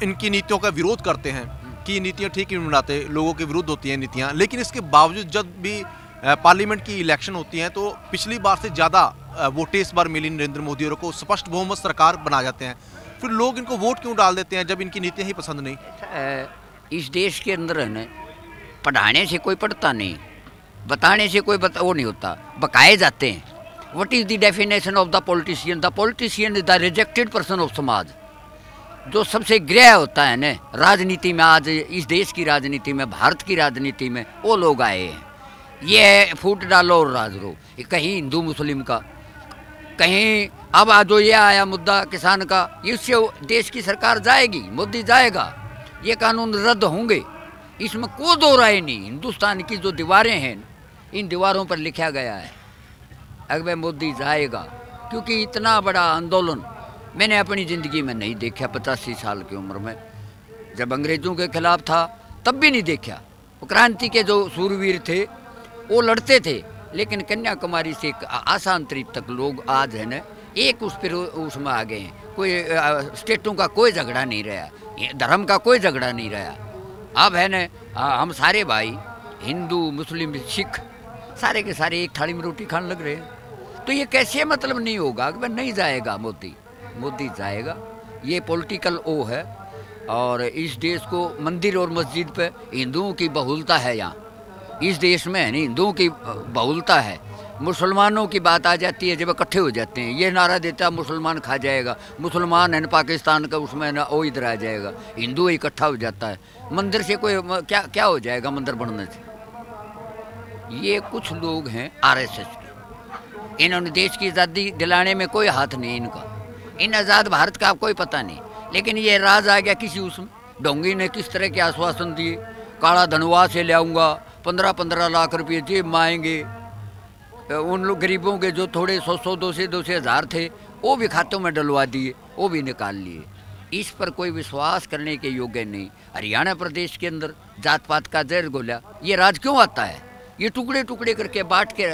इनकी नीतियों का विरोध करते हैं कि नीतियाँ ठीक नहीं बनाते, लोगों के विरुद्ध होती हैं नीतियाँ। लेकिन इसके बावजूद जब भी पार्लियामेंट की इलेक्शन होती हैं तो पिछली बार से ज़्यादा वोटें इस बार मिली नरेंद्र मोदी को, स्पष्ट बहुमत सरकार बना जाते हैं। फिर लोग इनको वोट क्यों डाल देते हैं जब इनकी नीतियाँ ही पसंद नहीं? इस देश के अंदर है ना, पढ़ाने से कोई पढ़ता नहीं, बताने से कोई वो नहीं होता, बकाए जाते हैं। What is the definition of the politician? The politician is the rejected person of समाज। जो सबसे ग्रह होता है ना राजनीति में, आज इस देश की राजनीति में, भारत की राजनीति में, वो लोग आए हैं। ये फूट डालो और राज रो, कहीं हिंदू मुस्लिम का, कहीं अब जो ये आया मुद्दा किसान का, इससे देश की सरकार जाएगी, मोदी जाएगा, ये कानून रद्द होंगे, इसमें कोई दो राय नहीं। हिंदुस्तान की जो दीवारें हैं, इन दीवारों पर लिखा गया है अगर मोदी जाएगा, क्योंकि इतना बड़ा आंदोलन मैंने अपनी ज़िंदगी में नहीं देखा। 85 साल की उम्र में जब अंग्रेज़ों के खिलाफ था तब भी नहीं देखा। वो क्रांति के जो सूरवीर थे वो लड़ते थे, लेकिन कन्याकुमारी से आसाम तरीक तक लोग आज है ना एक उसमें आ गए हैं। कोई स्टेटों का कोई झगड़ा नहीं रहा, धर्म का कोई झगड़ा नहीं रहा। अब है ना हम सारे भाई हिंदू मुस्लिम सिख सारे के सारे एक थाली में रोटी खाने लग रहे हैं। तो ये कैसे मतलब नहीं होगा कि नहीं जाएगा मोदी? मोदी जाएगा। ये पॉलिटिकल ओ है। और इस देश को मंदिर और मस्जिद पे हिंदुओं की बहुलता है। यहाँ इस देश में है नहीं, हिंदुओं की बहुलता है। मुसलमानों की बात आ जाती है जब इकट्ठे हो जाते हैं, ये नारा देता है मुसलमान खा जाएगा, मुसलमान है ना पाकिस्तान का, उसमें ना वो इधर आ जाएगा, हिंदू इकट्ठा हो जाता है। मंदिर से कोई क्या क्या हो जाएगा मंदिर बनने से? ये कुछ लोग हैं आरएसएस के, इन्होंने देश की आज़ादी दिलाने में कोई हाथ नहीं इनका। इन आज़ाद भारत का कोई पता नहीं, लेकिन ये राज आ गया किसी उसमें। डोंगी ने किस तरह के आश्वासन दिए, काला धनवा से ले आऊँगा, 15-15 लाख रुपये जेब में आएंगे। उन लोग गरीबों के जो थोड़े 100-100, 200-200 हज़ार थे वो भी खातों में डलवा दिए, वो भी निकाल लिए। इस पर कोई विश्वास करने के योग्य नहीं। हरियाणा प्रदेश के अंदर जात पात का जहर घोला, ये राज क्यों आता है? ये टुकड़े टुकड़े करके बांट के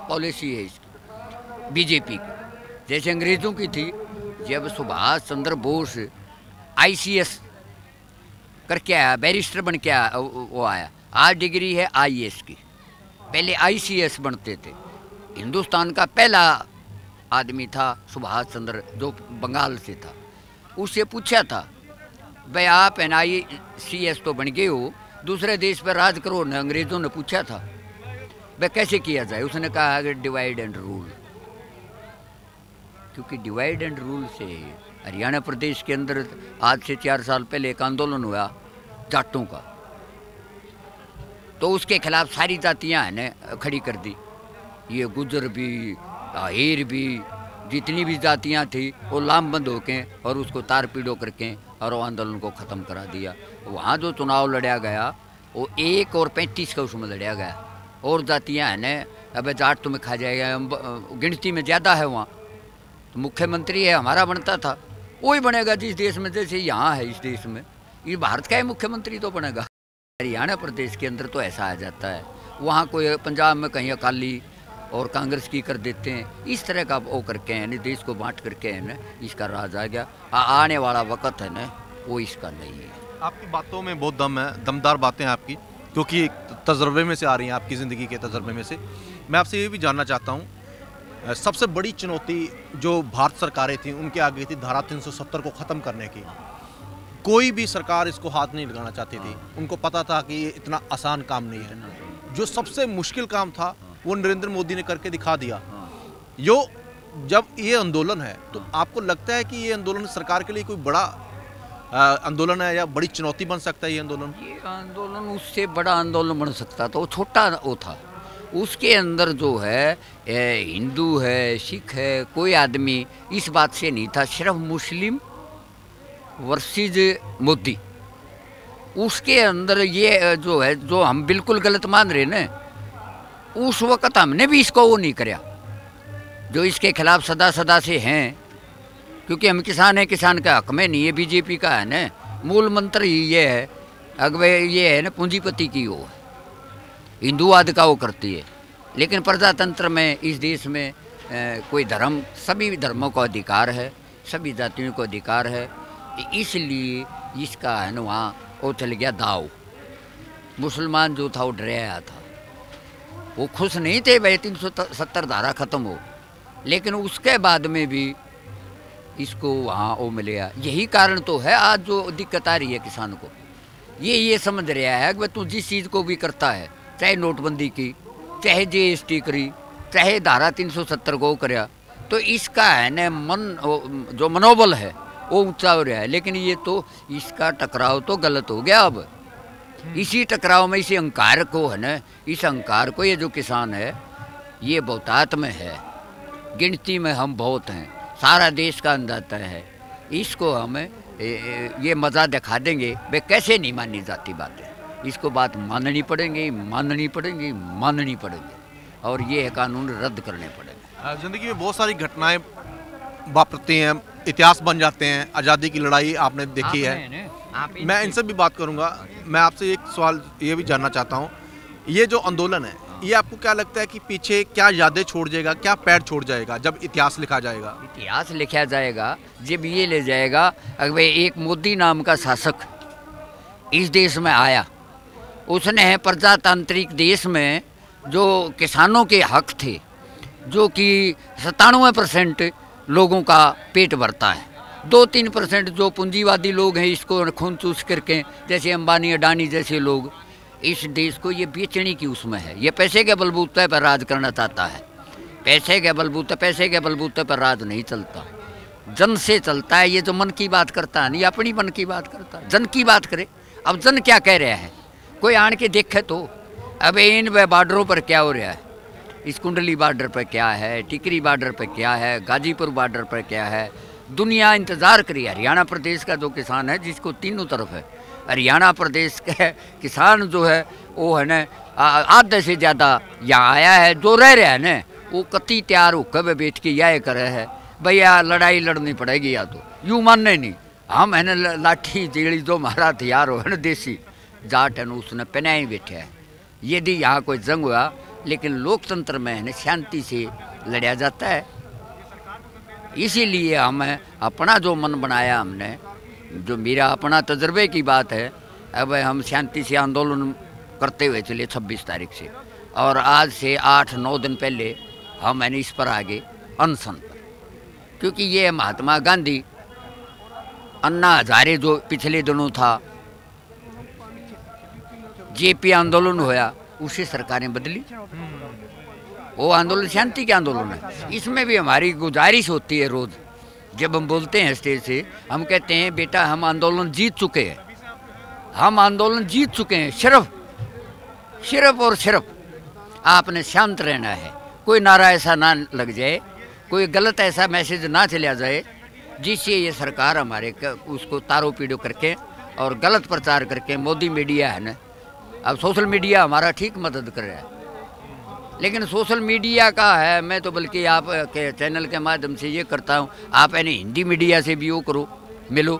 पॉलिसी है इसकी बीजेपी की। जैसे अंग्रेज़ों की थी, जब सुभाष चंद्र बोस ICS करके आया, बैरिस्टर बन के आया, वो आया, आज डिग्री है IAS की, पहले ICS बनते थे। हिंदुस्तान का पहला आदमी था सुभाष चंद्र, जो बंगाल से था। उससे पूछा था भाई आप NICS तो बन गए हो, दूसरे देश पर राज करो न, अंग्रेज़ों ने पूछा था भाई कैसे किया जाए? उसने कहा कि डिवाइड एंड रूल। क्योंकि डिवाइड एंड रूल से हरियाणा प्रदेश के अंदर आज से 4 साल पहले एक आंदोलन हुआ जाटों का, तो उसके खिलाफ सारी जातियां हैं ने खड़ी कर दी। ये गुजर भी, आहिर भी, जितनी भी जातियां थी वो लामबंद होके और उसको तार पीड़ो करके और वो आंदोलन को ख़त्म करा दिया। वहाँ जो चुनाव लड़ा गया वो 1 और 35 का उसमें लड़ा गया। और जातियां हैं ने अब जाट तुम्हें खा जाएगा, गिनती में ज़्यादा है वहाँ। तो मुख्यमंत्री है हमारा बनता था, वही बनेगा जिस देश में जैसे यहाँ है। इस देश में ये भारत का ही मुख्यमंत्री तो बनेगा। हरियाणा प्रदेश के अंदर तो ऐसा आ जाता है, वहाँ कोई पंजाब में कहीं अकाली और कांग्रेस की कर देते हैं। इस तरह का वो करके है देश को बांट करके है ना, इसका राज आ गया। आने वाला वक्त है ना वो इसका नहीं है। आपकी बातों में बहुत दम है, दमदार बातें हैं आपकी, क्योंकि तजर्बे में से आ रही हैं, आपकी ज़िंदगी के तजर्बे में से। मैं आपसे ये भी जानना चाहता हूँ, सबसे बड़ी चुनौती जो भारत सरकारें थी उनके आगे थी धारा 370 को ख़त्म करने की। कोई भी सरकार इसको हाथ नहीं लगाना चाहती थी, उनको पता था कि ये इतना आसान काम नहीं है। जो सबसे मुश्किल काम था वो नरेंद्र मोदी ने करके दिखा दिया। जब ये आंदोलन है तो आपको लगता है कि ये आंदोलन सरकार के लिए कोई बड़ा आंदोलन है या बड़ी चुनौती बन सकता है? ये आंदोलन उससे बड़ा आंदोलन बन सकता था। वो छोटा वो था, उसके अंदर जो है हिंदू है, सिख है, कोई आदमी इस बात से नहीं था, सिर्फ मुस्लिम वर्सेस मोदी। उसके अंदर ये जो है, जो हम बिल्कुल गलत मान रहे ना, उस वक़्त हमने भी इसको वो नहीं कराया जो इसके खिलाफ सदा सदा से हैं। क्योंकि हम किसान हैं, किसान का हक में नहीं है, बीजेपी का है ना। मूल मंत्र ही ये है, अगवे ये है ना, पूंजीपति की वो है, हिंदूवाद का वो करती है। लेकिन प्रजातंत्र में इस देश में कोई धर्म, सभी धर्मों का अधिकार है, सभी जातियों को अधिकार है। इसलिए इसका है ना वहाँ वो चल गया दाव। मुसलमान जो था वो डराया था, वो खुश नहीं थे भाई 370 धारा ख़त्म हो, लेकिन उसके बाद में भी इसको वहाँ वो मिलेगा। यही कारण तो है आज जो दिक्कत आ रही है किसान को। ये समझ रहा है कि तू जिस चीज़ को भी करता है, चाहे नोटबंदी की, चाहे GST करी, चाहे धारा 370 को करया, तो इसका है न मन जो मनोबल है वो ऊंचा हो रहा है। लेकिन ये तो इसका टकराव तो गलत हो गया। अब इसी टकराव में इसी अहंकार को है न, इस अहंकार को ये जो किसान है ये बहुतात में है, गिनती में हम बहुत हैं, सारा देश का अंदाजा है। इसको हम ये मज़ा दिखा देंगे वे कैसे नहीं मानी जाती बातें। इसको बात माननी पड़ेंगी, माननी पड़ेंगी, माननी पड़ेगी, और ये कानून रद्द करने पड़ेंगे। ज़िंदगी में बहुत सारी घटनाएं वापरती हैं, इतिहास बन जाते हैं। आज़ादी की लड़ाई आपने देखी है, मैं इनसे भी बात करूंगा। मैं आपसे एक सवाल ये भी जानना चाहता हूं, ये जो आंदोलन है ये आपको क्या लगता है कि पीछे क्या यादें छोड़ जाएगा, क्या पैर छोड़ जाएगा जब इतिहास लिखा जाएगा? इतिहास लिखा जाएगा जब ये ले जाएगा अगर एक मोदी नाम का शासक इस देश में आया, उसने प्रजातांत्रिक देश में जो किसानों के हक थे, जो कि 97% लोगों का पेट भरता है, 2-3% जो पूंजीवादी लोग हैं इसको खून चूस करके, जैसे अंबानी अडानी जैसे लोग, इस देश को ये बेचने की उसमें है। ये पैसे के बलबूते पर राज करना चाहता है, पैसे के बलबूते पर राज नहीं चलता, जन से चलता है। ये जो मन की बात करता है, नहीं अपनी मन की बात करता, जन की बात करे। अब जन क्या कह रहा है, कोई आन के देखे तो अब इन बॉर्डरों पर क्या हो रहा है, इस कुंडली बॉर्डर पर क्या है, टिकरी बॉर्डर पर क्या है, गाजीपुर बॉर्डर पर क्या है। दुनिया इंतज़ार करी। हरियाणा प्रदेश का जो किसान है, जिसको तीनों तरफ है, हरियाणा प्रदेश के किसान जो है वो है न आधे से ज़्यादा यहाँ आया है, जो रह रहा है न वो कति तैयार होकर बैठ के यह करे है भैया लड़ाई लड़नी पड़ेगी, या तो यूँ मानने नहीं हम है न लाठी जेड़ी जो हमारा हथियार हो है न देसी जाट है न उसने पहनाए बैठे है। यदि यहाँ कोई जंग हुआ, लेकिन लोकतंत्र में है न शांति से लड़ा जाता है। इसीलिए हम अपना जो मन बनाया हमने, जो मेरा अपना तजर्बे की बात है, अब हम शांति से आंदोलन करते हुए चले 26 तारीख से, और आज से 8-9 दिन पहले हम मैंने इस पर आगे अनशन पर, क्योंकि ये महात्मा गांधी, अन्ना हजारे जो पिछले दिनों था JP आंदोलन होया, उसे सरकारें बदली, वो आंदोलन शांति के आंदोलन है। इसमें भी हमारी गुजारिश होती है, रोज़ जब हम बोलते हैं स्टेज से, हम कहते हैं बेटा हम आंदोलन जीत चुके हैं, हम आंदोलन जीत चुके हैं, सिर्फ और सिर्फ आपने शांत रहना है। कोई नारा ऐसा ना लग जाए, कोई गलत ऐसा मैसेज ना चला जाए जिससे ये सरकार हमारे उसको तारो पीड़ो करके और गलत प्रचार करके। मोदी मीडिया है ना, अब सोशल मीडिया हमारा ठीक मदद कर रहा है, लेकिन सोशल मीडिया का है, मैं तो बल्कि आप के चैनल के माध्यम से ये करता हूँ, आप यानी हिंदी मीडिया से भी वो करो, मिलो,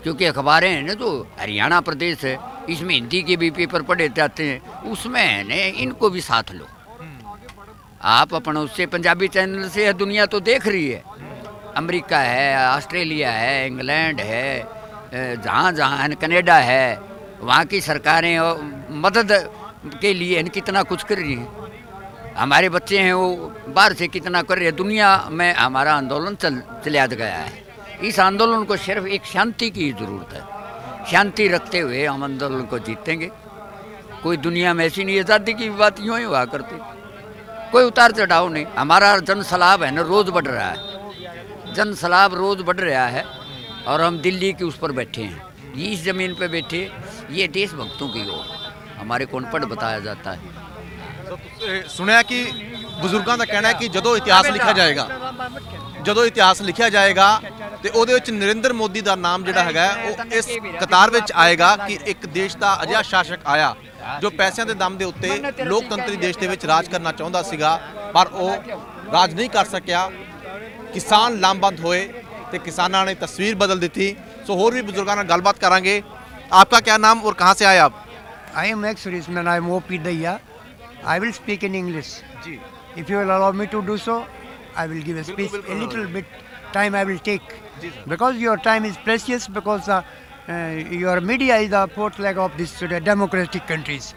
क्योंकि अखबारें हैं ना जो हरियाणा प्रदेश है, इसमें हिंदी के भी पेपर पढ़े जाते हैं, उसमें है ना इनको भी साथ लो। आप अपना उससे पंजाबी चैनल से दुनिया तो देख रही है, अमेरिका है, ऑस्ट्रेलिया है, इंग्लैंड है, जहाँ जहाँ कनाडा है, वहाँ की सरकारें मदद के लिए कितना कुछ कर रही हैं। हमारे बच्चे हैं वो बाहर से कितना कर रहे हैं। दुनिया में हमारा आंदोलन चला गया है। इस आंदोलन को सिर्फ एक शांति की ज़रूरत है, शांति रखते हुए हम आंदोलन को जीतेंगे। कोई दुनिया में ऐसी नहीं, आज़ादी की बात यूँ ही हुआ करती, कोई उतार चढ़ाव नहीं। हमारा जन सलाब है ना रोज़ बढ़ रहा है, जन सलाब रोज़ बढ़ रहा है, और हम दिल्ली के उस पर बैठे हैं, ये इस ज़मीन पर बैठे, ये देशभक्तों की ओर हमारे को अनपढ़ बताया जाता है। सुनिया कि बुजुर्गों का कहना है कि ਜਦੋਂ ਇਤਿਹਾਸ ਲਿਖਿਆ ਜਾਏਗਾ, ਜਦੋਂ ਇਤਿਹਾਸ ਲਿਖਿਆ ਜਾਏਗਾ ਤੇ ਉਹਦੇ ਵਿੱਚ ਨਰਿੰਦਰ ਮੋਦੀ ਦਾ ਨਾਮ ਜਿਹੜਾ ਹੈਗਾ ਉਹ ਇਸ ਕਤਾਰ ਵਿੱਚ ਆਏਗਾ ਕਿ ਇੱਕ ਦੇਸ਼ ਦਾ ਅਜਿਹਾ ਸ਼ਾਸਕ ਆਇਆ ਜੋ ਪੈਸਿਆਂ ਦੇ ਦਮ ਦੇ ਉੱਤੇ ਲੋਕਤੰਤਰੀ ਦੇਸ਼ ਦੇ ਵਿੱਚ ਰਾਜ ਕਰਨਾ ਚਾਹੁੰਦਾ ਸੀਗਾ, ਪਰ ਉਹ ਰਾਜ ਨਹੀਂ ਕਰ ਸਕਿਆ। ਕਿਸਾਨ ਲਾਮਬੰਦ ਹੋਏ ਤੇ ਕਿਸਾਨਾਂ ਨੇ ਤਸਵੀਰ ਬਦਲ ਦਿੱਤੀ। ਸੋ ਹੋਰ ਵੀ ਬਜ਼ੁਰਗਾਂ ਨਾਲ ਗੱਲਬਾਤ ਕਰਾਂਗੇ। आपका क्या नाम और कहाँ से आए आप? I am ex-serviceman. I am O.P. Daya. I will speak in English. Ji. If you will allow me to do so, I will give a speech. A little bit time I will take, because your time is precious. Because your media is the fourth leg of this democratic countries,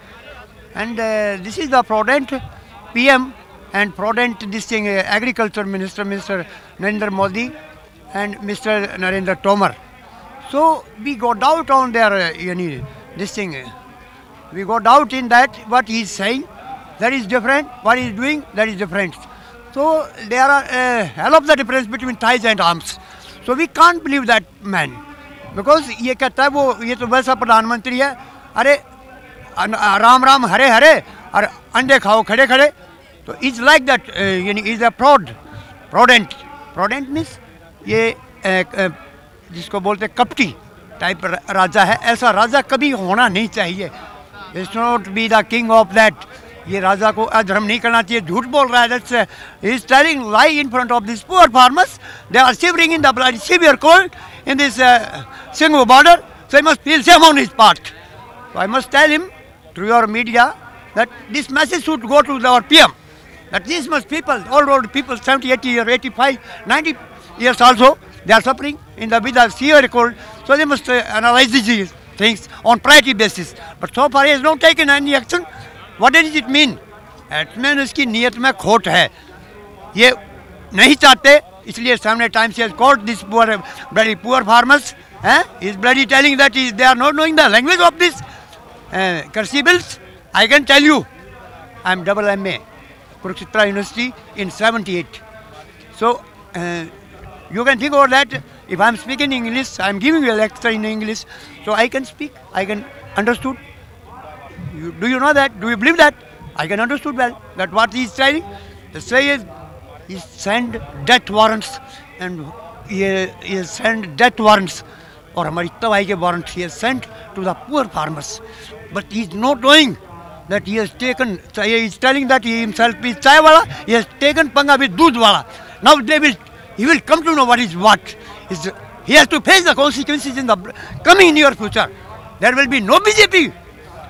and this is the prudent PM and prudent this thing agriculture minister, Mr. Narendra Modi, and Mr. Narendra Tomar. So we got doubt on their this thing. We got doubt in that what he is saying, that is different. What he is doing, that is different. So there are a hell of the difference between thighs and arms. So we can't believe that man, because ये कहता है वो ये तो वैसा प्रधानमंत्री है, अरे राम राम हरे हरे और अंडे खाओ खड़े खड़े. तो इज लाइक दैट, यानी इज अ प्रोडेंट. प्रोडेंट मीन्स ये जिसको बोलते कपटी टाइप राजा है. ऐसा राजा कभी होना नहीं चाहिए. It's not be the king of that. ये राजा को अधर्म नहीं करना चाहिए. झूठ बोल रहा है. That's he is telling lie in front of this poor farmers. They are shivering in the bloody severe cold in this Singhu border. So he must feel shame on his part. So I must tell him through your media that this message should go to our PM, that these must people, old people, 70, 80 years, 85, 90 years also, they are suffering in the with the severe cold. So they must analyze these things on priority basis. But so far he has not taken any action. What does it mean? It means इसकी नीयत में खोट है. ये नहीं चाहते, इसलिए सामने times has called this poor farmers. He is bloody telling that they are not knowing the language of this currency bills. I can tell you, I am double MA, Kurukshetra University in 78. So you can think about that. If I am speaking English, I am giving you a lecture in English, so I can speak, I can understood. Do you know that? Do you believe that? I can understood well that what he is saying. The say is he send death warrants and he send death warrants or हमारी तबाही के warrants he has sent to the poor farmers. But he is not knowing that he has taken. He is telling that he himself is chai wala. He has taken panga with doodh wala. Now he will come to know what is what. He has to face the consequences in the coming near future. There will be no BJP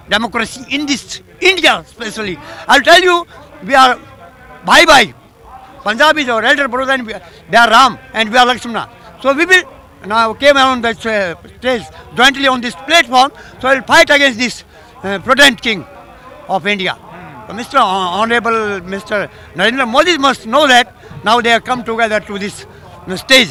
democracy in this India especially. I'll tell you, we are bye. Punjab is our elder brother and they are Ram and we are Lakshmana. So we will now came on the stage jointly on this platform. So I will fight against this prudent king of India. So Mr. Honorable Mr. Narendra Modi must know that now they have come together to this stage.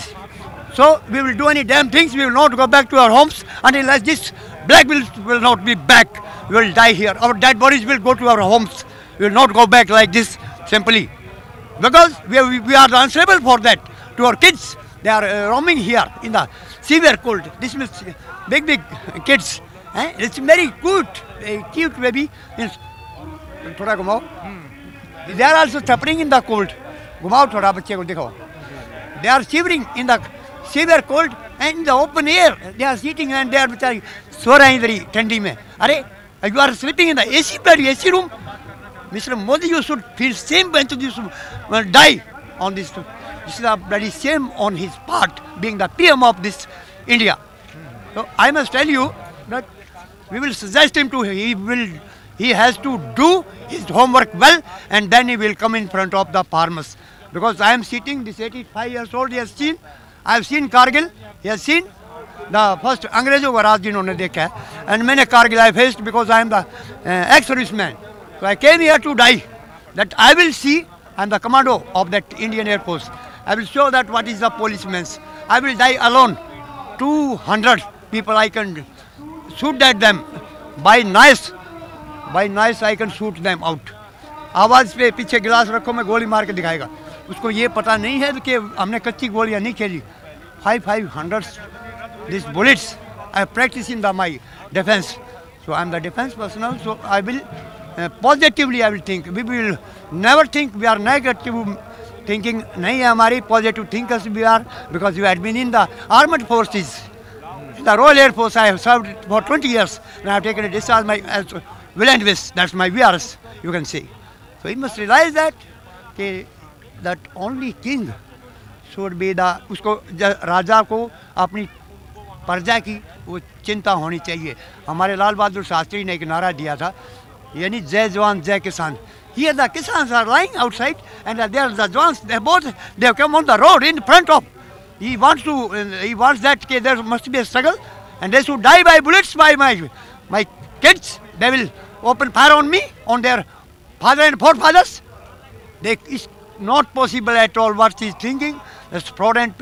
So we will do any damn things. We will not go back to our homes until this black will not be back. We will die here. Our dead bodies will go to our homes. We will not go back like this simply. Because we are answerable for that. To our kids, they are roaming here in the severe cold. This means big kids. It's very cute baby. थोड़ा घुमाओ. They are also suffering in the cold. घुमाओ थोड़ा बच्चे को देखो. They are shivering in the severe cold and in the open air. They are sitting and they are बेचारी सो रहे हैं इधर ठंडी में. अरे, you are sleeping in the AC room. Mr. Modi, you should feel shame when you should die on this. This is a bloody shame on his part, being the PM of this India. So I must tell you that we will suggest him to, he has to do his homework well and then he will come in front of the farmers. Because I am sitting, this 85 years old, he has seen, I have seen Kargil, he has seen the first अंग्रेजों का राज जिन्होंने देखा है. And मैंने Kargil I faced because I am the ex-serviceman. So I came here to die. That I will see, I am the commando of that Indian Air Force. I will show that what is the policeman's. I will die alone. 200 people I can shoot at them. By knives I can shoot them out. आवाज़ पे पीछे गिलास रखो मैं गोली मार के दिखाएगा. उसको ये पता नहीं है कि हमने कच्ची गोलियां नहीं खेली. 500 these bullets. I have practiced in my defense. So I am the defense personnel. So I will positively I will think. We will never think we are negative thinking. नहीं है हमारी positive thinkers we are, because we had been in the armed forces. In the Royal Air Force I have served for 20 years and I have taken a discharge as will and wish. That's my VRS, you can say. So you must realize that that only king should be the, उसको राजा को अपनी प्रजा की वो चिंता होनी चाहिए. हमारे लाल बहादुर शास्त्री ने एक नारा दिया था, यानी जय जवान जय किसान. Here the Kisans are lying outside and there are the Jawans, they have come on the road in front of. He wants that there must be a struggle and they should die by bullets by my kids. They will open fire on me, on their father and forefathers. It's not possible at all what he is thinking. That's prudent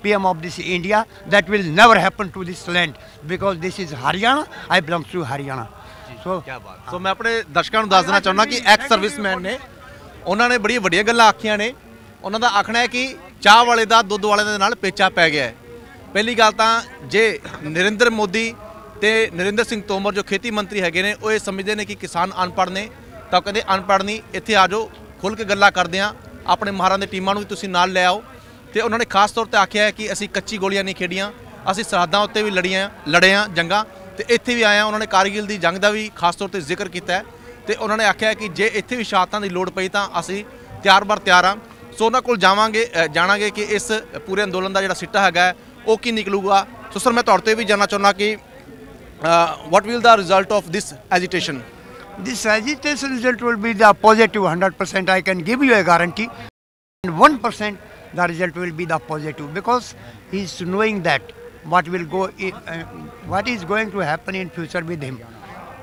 PM of this India. That will never happen to this land because this is Haryana. I belong to Haryana. ਸੋ ਕੀ ਬਾਤ। ਸੋ ਮੈਂ ਆਪਣੇ ਦਰਸ਼ਕਾਂ ਨੂੰ ਦੱਸ ਦੇਣਾ ਚਾਹੁੰਦਾ ਕਿ ex serviceman ਨੇ, ਉਹਨਾਂ ਨੇ ਬੜੀਆਂ ਵੱਡੀਆਂ ਗੱਲਾਂ ਆਖੀਆਂ ਨੇ। ਉਹਨਾਂ ਦਾ ਆਖਣਾ ਹੈ ਕਿ ਚਾਹ ਵਾਲੇ ਦਾ ਦੁੱਧ ਵਾਲੇ ਦੇ ਨਾਲ ਪੇਚਾ ਪੈ ਗਿਆ ਹੈ। ਪਹਿਲੀ ਗੱਲ ਤਾਂ ਜੇ ਨਰਿੰਦਰ ਮੋਦੀ ਤੇ ਨਰਿੰਦਰ ਸਿੰਘ ਤੋਮਰ ਜੋ ਖੇਤੀ ਮੰਤਰੀ ਹੈਗੇ ਨੇ, ਉਹ ਇਹ ਸਮਝਦੇ ਨੇ ਕਿ ਕਿਸਾਨ ਅਨਪੜ੍ਹ ਨੇ, ਤਾਂ ਕਹਿੰਦੇ ਅਨਪੜ੍ਹ ਨਹੀਂ, ਇੱਥੇ ਆ ਜਾਓ, ਖੁੱਲ੍ਹ ਕੇ ਗੱਲਾਂ ਕਰਦੇ ਹਾਂ, ਆਪਣੇ ਮਾਹਰਾਂ ਦੀ ਟੀਮਾਂ ਨੂੰ ਵੀ ਤੁਸੀਂ ਨਾਲ ਲੈ ਆਓ। ਤੇ ਉਹਨਾਂ ਨੇ ਖਾਸ ਤੌਰ ਤੇ ਆਖਿਆ ਹੈ ਕਿ ਅਸੀਂ ਕੱਚੀ ਗੋਲੀਆਂ ਨਹੀਂ ਖੇਡੀਆਂ, ਅਸੀਂ ਸਰਹੱਦਾਂ ਉੱਤੇ ਵੀ ਲੜੇ ਹਾਂ ਜੰਗਾਂ, ਤੇ ਇੱਥੇ ਵੀ ਆਏ ਹਾਂ। ਉਹਨਾਂ ਨੇ ਕਾਰਗਿਲ ਦੀ ਜੰਗ ਦਾ ਵੀ ਖਾਸ ਤੌਰ ਤੇ ਜ਼ਿਕਰ ਕੀਤਾ ਹੈ, ਤੇ ਉਹਨਾਂ ਨੇ ਆਖਿਆ ਕਿ ਜੇ ਇੱਥੇ ਵੀ ਸ਼ਹਾਦਤਾਂ ਦੀ ਲੋੜ ਪਈ ਤਾਂ ਅਸੀਂ ਤਿਆਰ ਹਾਂ। ਸੋ ਉਹਨਾਂ ਕੋਲ ਜਾਣਾਂਗੇ ਕਿ ਇਸ ਪੂਰੇ ਅੰਦੋਲਨ ਦਾ ਜਿਹੜਾ ਸਿੱਟਾ ਹੈਗਾ ਉਹ ਕੀ ਨਿਕਲੂਗਾ। ਸੋ ਸਰ, ਮੈਂ ਤੁਹਾਡੇ ਤੋਂ ਇਹ ਵੀ ਜਾਣਨਾ ਚਾਹੁੰਦਾ ਕਿ what will the result of this agitation? this agitation result will be the positive 100%. I can give you a guarantee. And 1% the result will be the positive, because he is knowing that what is going to happen in future with him.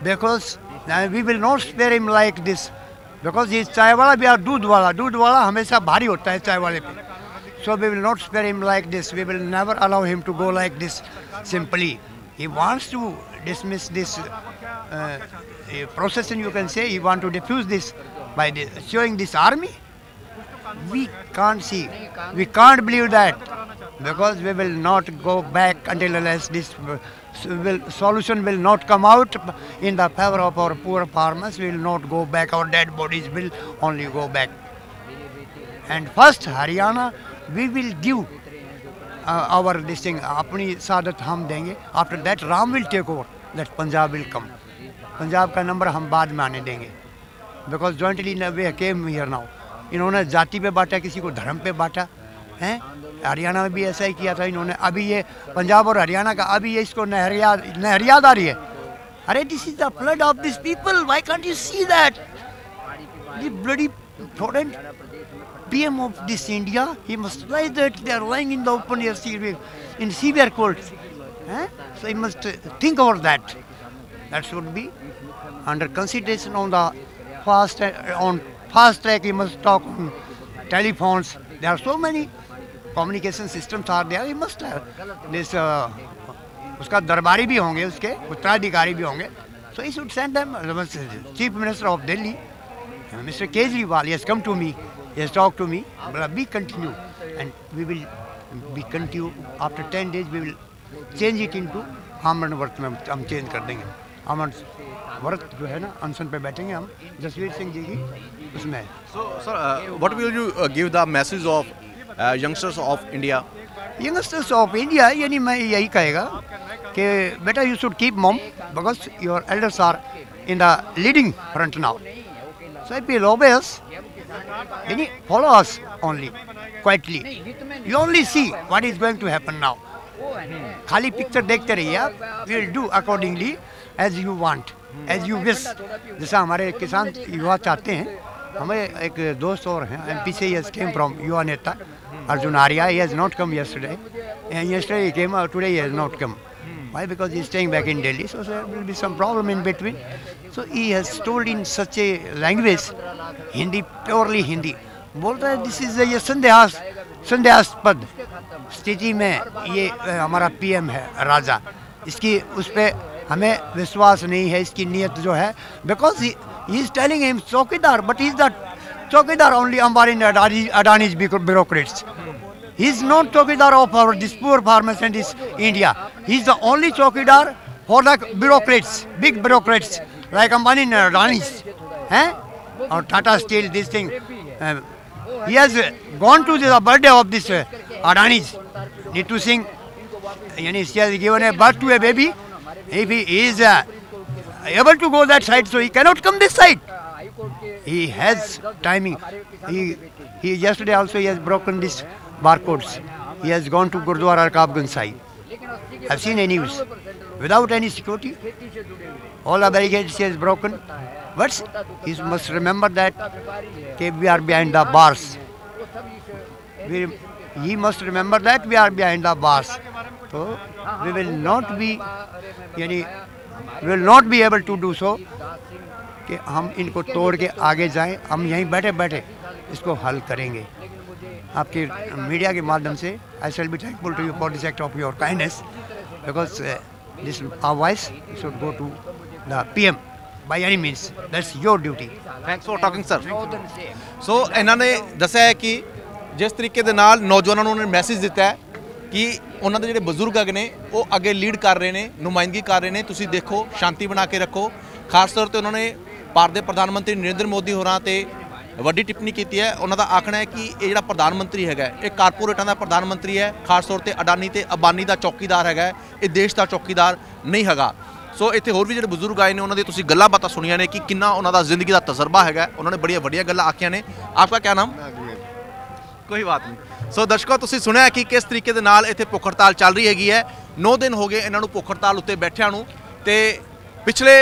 Because we will not spare him like this. Because he is chai wala, we are दूध वाला हमेशा भारी होता है चाय वाले पे. So we will not spare him like this. We will never allow him to go like this simply. He wants to dismiss this procession, you can say. He wants to diffuse this by showing this army. We can't see. We can't believe that, because we will not go back until unless this solution will not come out in the favor of our poor farmers. We will not go back. Our dead bodies will only go back. And first Haryana, we will give our this thing, apni saadat hum denge. After that Ram will take over. That Punjab will come. Punjab का number हम बाद में आने देंगे. Because jointly we came here now. इन्होंने जाति पे बांटा, किसी को धर्म पे बांटा हैं. हरियाणा में भी ऐसा ही किया था इन्होंने. अभी ये पंजाब और हरियाणा का अभी ये इसको नहरियाद आ रही है. अरे this is the flood of this people. Why can't you see that? The bloody foreign PM of this India, he must realize that they are lying in the open air in severe cold. So he must think about that. That should be under consideration on the fast track. He must talk on telephones. There are so many communication systems are there. He must have this. उसका दरबारी भी होंगे, उसके उत्तराधिकारी भी होंगे. So he should send them. Chief Minister of Delhi, Mr. Kejriwal, he has come to me. He has talked to me. We continue, and we will continue. After 10 days, we will change it into आमरण व्रत में हम change कर देंगे. आमरण व्रत जो है ना, अनशन पे बैठेंगे हम. जसवीर सिंह जी की उसमें. So sir, what will you give the message of youngsters of India? Youngsters of India, यानी मैं यही कहेगा कि बेटा you should keep mum, because your elders are in the leading front now. So if you obey us, यानी follow us only quietly. You only see what is going to happen now. खाली picture देखते रहिए आप. We will do accordingly as you want, as you wish. जैसा हमारे किसान युवा चाहते हैं. हमें एक दोस्त और हैं MP से, he has came from युवा नेता Arjun Arya. He has not come yesterday. And yesterday he came, today he has not come. Why? Because he is staying back in Delhi. So there will be some problem in between. So he has told in such a language, Hindi, purely Hindi. बोलता है this is ये संदेहास्पद स्थिति में ये हमारा PM है राजा. इसकी उस पर हमें विश्वास नहीं है, इसकी नीयत जो है. Because he is telling him चौकीदार, but he is the चौकीदार only Ambani and Adani's bureaucrats. He is not चौकीदार of our this poor farmers and this India. He is the only चौकीदार for the bureaucrats, big bureaucrats like Ambani and Adani's, or Tata Steel, this thing. He has gone to the birthday of this Adani's, Neetu Singh. He has given a birth to a baby. If he is able to go that side, so he cannot come this side. He has timing. He yesterday also he has broken this barcodes. He has gone to Gurdwara Rakabganj side. I've seen a news. Without any security, all the barricades he has broken. But he must remember that we are behind the bars. He must remember that we are behind the bars. So we will not be able to do so. कि हम इनको तोड़ के आगे जाएं. हम यहीं बैठे बैठे इसको हल करेंगे. आपके मीडिया के माध्यम से I shall be thankful to you for this act of your kindness, because this our voice should go to the PM. by any means. That's your duty. Thanks for talking sir. So ਇਹਨਾਂ ਨੇ ਦੱਸਿਆ ਹੈ ਕਿ ਜਿਸ ਤਰੀਕੇ ਦੇ ਨਾਲ ਨੌਜਵਾਨਾਂ ਨੂੰ ਉਹਨਾਂ ਨੇ ਮੈਸੇਜ ਦਿੱਤਾ ਹੈ ਕਿ ਉਹਨਾਂ ਦੇ ਜਿਹੜੇ ਬਜ਼ੁਰਗ ਹੈਗੇ ਨੇ ਉਹ ਅੱਗੇ ਲੀਡ ਕਰ ਰਹੇ ਨੇ, ਨੁਮਾਇੰਦਗੀ ਕਰ ਰਹੇ ਨੇ। ਤੁਸੀਂ ਦੇਖੋ, ਸ਼ਾਂਤੀ ਬਣਾ ਕੇ ਰੱਖੋ। ਖਾਸ ਤੌਰ ਤੇ ਉਹਨਾਂ ਨੇ ਭਾਰਤ ਦੇ ਪ੍ਰਧਾਨ ਮੰਤਰੀ ਨਰਿੰਦਰ ਮੋਦੀ ਹੋਰਾਂ ਤੇ ਵੱਡੀ ਟਿੱਪਣੀ ਕੀਤੀ ਹੈ। ਉਹਨਾਂ ਦਾ ਆਖਣਾ ਹੈ ਕਿ ਇਹ ਜਿਹੜਾ ਪ੍ਰਧਾਨ ਮੰਤਰੀ ਹੈਗਾ ਇਹ ਕਾਰਪੋਰੇਟਾਂ ਦਾ ਪ੍ਰਧਾਨ ਮੰਤਰੀ ਹੈ। ਖਾਸ ਤੌਰ ਤੇ ਅਡਾਨੀ ਤੇ ਅੰਬਾਨੀ ਦਾ ਚੌਕੀਦਾਰ ਹੈਗਾ, ਇਹ ਦੇਸ਼ ਦਾ ਚੌਕੀਦਾਰ ਨਹੀਂ ਹੈਗਾ। ਸੋ ਇੱਥੇ ਹੋਰ ਵੀ ਜਿਹੜੇ ਬਜ਼ੁਰਗ ਆਏ ਨੇ ਉਹਨਾਂ ਦੀ ਤੁਸੀਂ ਗੱਲਾਂ ਬਾਤਾਂ ਸੁਣੀਆਂ ਨੇ ਕਿ ਕਿੰਨਾ ਉਹਨਾਂ ਦਾ ਜ਼ਿੰਦਗੀ ਦਾ ਤਜਰਬਾ ਹੈਗਾ। ਉਹਨਾਂ ਨੇ ਬੜੀਆਂ ਵੱਡੀਆਂ ਗੱਲਾਂ ਆਖੀਆਂ ਨੇ। ਆਪਕਾ ਕੀ ਨਾਮ? ਕੋਈ ਬਾਤ ਨਹੀਂ। ਸੋ ਦਰਸ਼ਕੋ, ਤੁਸੀਂ ਸੁਣਿਆ ਕਿ ਕਿਸ ਤਰੀਕੇ ਦੇ ਨਾਲ ਇੱਥੇ ਭੁੱਖ ਹੜਤਾਲ ਚੱਲ ਰਹੀ ਹੈਗੀ ਹੈ। 9 ਦਿਨ ਹੋ ਗਏ ਇਹਨਾਂ ਨੂੰ ਭੁੱਖ ਹੜਤਾਲ ਉੱਤੇ ਬੈਠਿਆਂ ਨੂੰ, ਤੇ ਪਿਛਲੇ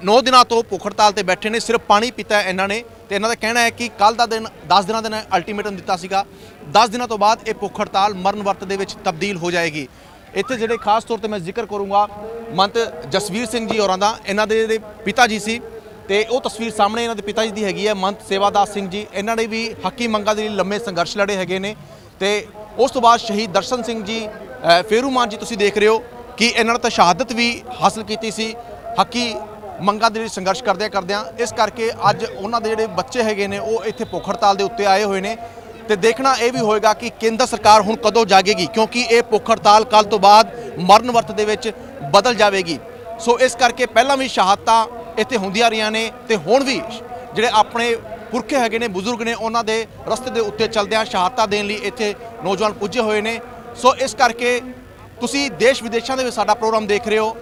9 ਦਿਨਾਂ ਤੋਂ ਭੁੱਖ ਹੜਤਾਲ ਤੇ ਬੈਠੇ ਨੇ। ਸਿਰਫ ਪਾਣੀ ਪੀਤਾ ਹੈ ਇਹਨਾਂ ਨੇ, ਤੇ ਇਹਨਾਂ ਦਾ ਕਹਿਣਾ ਹੈ ਕਿ ਕੱਲ ਦਾ ਦਿਨ 10 ਦਿਨਾਂ ਦਾ ਅਲਟੀਮੇਟਮ ਦਿੱਤਾ ਸੀਗਾ। 10 ਦਿਨਾਂ ਤੋਂ ਬਾਅਦ ਇਹ ਭੁੱਖ ਹੜਤਾਲ ਮਰਨ ਵਰਤ ਦੇ ਵਿੱਚ ਤਬਦੀਲ ਹੋ ਜਾਏਗੀ। ਇੱਥੇ ਜਿਹੜੇ ਖਾਸ ਤੌਰ ਤੇ ਮੈਂ ਜ਼ਿਕਰ ਕਰੂੰਗਾ ਮੰਤ ਜਸਵੀਰ ਸਿੰਘ ਜੀ ਹੋਰਾਂ ਦਾ, ਇਹਨਾਂ ਦੇ ਜਿਹੜੇ ਪਿਤਾ ਜੀ ਸੀ, ਤੇ ਉਹ ਤਸਵੀਰ ਸਾਹਮਣੇ ਇਹਨਾਂ ਦੇ ਪਿਤਾ ਜੀ ਦੀ ਹੈਗੀ ਹੈ। ਮੰਤ ਸੇਵਾਦਾਸ ਸਿੰਘ ਜੀ, ਇਹਨਾਂ ਨੇ ਵੀ ਹੱਕੀ ਮੰਗਾਂ ਦੇ ਲਈ ਲੰਮੇ ਸੰਘਰਸ਼ ਲੜੇ ਹੈਗੇ ਨੇ। ਤੇ ਉਸ ਤੋਂ ਬਾਅਦ ਸ਼ਹੀਦ ਦਰਸ਼ਨ ਸਿੰਘ ਜੀ ਫੇਰੂਮਾਨ ਜੀ, ਤੁਸੀਂ ਦੇਖ ਰਹੇ ਹੋ ਕਿ ਇਹਨਾਂ ਨੇ ਤਾਂ ਸ਼ਹਾਦਤ ਵੀ ਹਾਸਲ ਕੀਤੀ ਸੀ ਹੱਕੀ ਮੰਗਾਂ ਦੇ ਲਈ ਸੰਘਰਸ਼ ਕਰਦਿਆਂ। ਇਸ ਕਰਕੇ ਅੱਜ ਉਹਨਾਂ ਦੇ ਜਿਹੜੇ ਬੱਚੇ ਹੈਗੇ ਨੇ ਉਹ ਇੱਥੇ ਭੁੱਖ ਹੜਤਾਲ ਦੇ ਉੱਤੇ ਆਏ ਹੋਏ ਨੇ। ਤੇ ਦੇਖਣਾ ਇਹ ਵੀ ਹੋਏਗਾ ਕਿ ਕੇਂਦਰ ਸਰਕਾਰ ਹੁਣ ਕਦੋਂ ਜਾਗੇਗੀ, ਕਿਉਂਕਿ ਇਹ ਭੁੱਖ ਹੜਤਾਲ ਕੱਲ ਤੋਂ ਬਾਅਦ ਮਰਨ ਵਰਤ ਦੇ ਵਿੱਚ ਬਦਲ ਜਾਵੇਗੀ। ਸੋ ਇਸ ਕਰਕੇ ਪਹਿਲਾਂ ਵੀ ਸ਼ਹਾਦਤਾਂ ਇੱਥੇ ਹੁੰਦੀਆਂ ਰਹੀਆਂ ਨੇ, ਤੇ ਹੁਣ ਵੀ ਜਿਹੜੇ ਆਪਣੇ ਪੁਰਖੇ ਹੈਗੇ ਨੇ, ਬਜ਼ੁਰਗ ਨੇ, ਉਹਨਾਂ ਦੇ ਰਸਤੇ ਦੇ ਉੱਤੇ ਚੱਲਦਿਆਂ ਸ਼ਹਾਦਤਾਂ ਦੇਣ ਲਈ ਇੱਥੇ ਨੌਜਵਾਨ ਪੁੱਜੇ ਹੋਏ ਨੇ। ਸੋ ਇਸ ਕਰਕੇ ਤੁਸੀਂ ਦੇਸ਼ ਵਿਦੇਸ਼ਾਂ ਦੇ ਵਿੱਚ ਸਾਡਾ ਪ੍ਰੋਗਰਾਮ ਦੇਖ ਰਹੇ ਹੋ।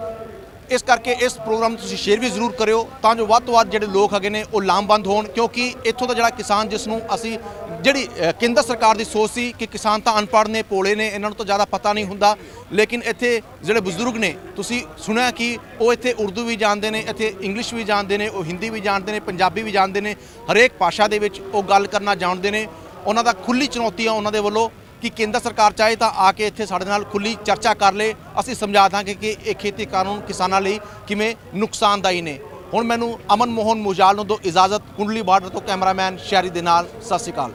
ਇਸ ਕਰਕੇ ਇਸ ਪ੍ਰੋਗਰਾਮ ਨੂੰ ਤੁਸੀਂ ਸ਼ੇਅਰ ਵੀ ਜ਼ਰੂਰ ਕਰਿਓ ਤਾਂ ਜੋ ਵੱਧ ਤੋਂ ਵੱਧ ਜਿਹੜੇ ਲੋਕ ਹੈਗੇ ਨੇ ਉਹ ਲਾਮਬੰਦ ਹੋਣ, ਕਿਉਂਕਿ ਇੱਥੋਂ ਦਾ ਜਿਹੜਾ ਕਿਸਾਨ, ਜਿਸ ਨੂੰ ਅਸੀਂ ਜਿਹੜੀ ਕੇਂਦਰ ਸਰਕਾਰ ਦੀ ਸੋਚ ਸੀ ਕਿ ਕਿਸਾਨ ਤਾਂ ਅਨਪੜ੍ਹ ਨੇ, ਭੋਲੇ ਨੇ, ਇਹਨਾਂ ਨੂੰ ਤਾਂ ਜ਼ਿਆਦਾ ਪਤਾ ਨਹੀਂ ਹੁੰਦਾ, ਲੇਕਿਨ ਇੱਥੇ ਜਿਹੜੇ ਬਜ਼ੁਰਗ ਨੇ ਤੁਸੀਂ ਸੁਣਿਆ ਕਿ ਉਹ ਇੱਥੇ ਉਰਦੂ ਵੀ ਜਾਣਦੇ ਨੇ, ਇੱਥੇ ਇੰਗਲਿਸ਼ ਵੀ ਜਾਣਦੇ ਨੇ, ਉਹ ਹਿੰਦੀ ਵੀ ਜਾਣਦੇ ਨੇ, ਪੰਜਾਬੀ ਵੀ ਜਾਣਦੇ ਨੇ, ਹਰੇਕ ਭਾਸ਼ਾ ਦੇ ਵਿੱਚ ਉਹ ਗੱਲ ਕਰਨਾ ਜਾਣਦੇ ਨੇ। ਉਹਨਾਂ ਦਾ ਖੁੱਲ੍ਹੀ ਚੁਣੌਤੀ ਆ ਉਹਨਾਂ ਦੇ ਵੱਲੋਂ ਕਿ ਕੇਂਦਰ ਸਰਕਾਰ ਚਾਹੇ ਤਾਂ ਆ ਕੇ ਇੱਥੇ ਸਾਡੇ ਨਾਲ ਖੁੱਲ੍ਹੀ ਚਰਚਾ ਕਰ ਲੇ, ਅਸੀਂ ਸਮਝਾ ਦਾਂਗੇ ਕਿ ਇਹ ਖੇਤੀ ਕਾਨੂੰਨ ਕਿਸਾਨਾਂ ਲਈ ਕਿਵੇਂ ਨੁਕਸਾਨਦਾਈ ਨੇ। ਹੁਣ ਮੈਨੂੰ ਅਮਨ ਮੋਹਨ ਮੁਜਾਲ ਨੂੰ ਦਿਓ ਇਜਾਜ਼ਤ। ਕੁੰਡਲੀ ਬਾਰਡਰ ਤੋਂ ਕੈਮਰਾਮੈਨ ਸ਼ਹਿਰੀ ਦੇ ਨਾਲ, ਸਤਿ ਸ਼੍ਰੀ ਅਕਾਲ।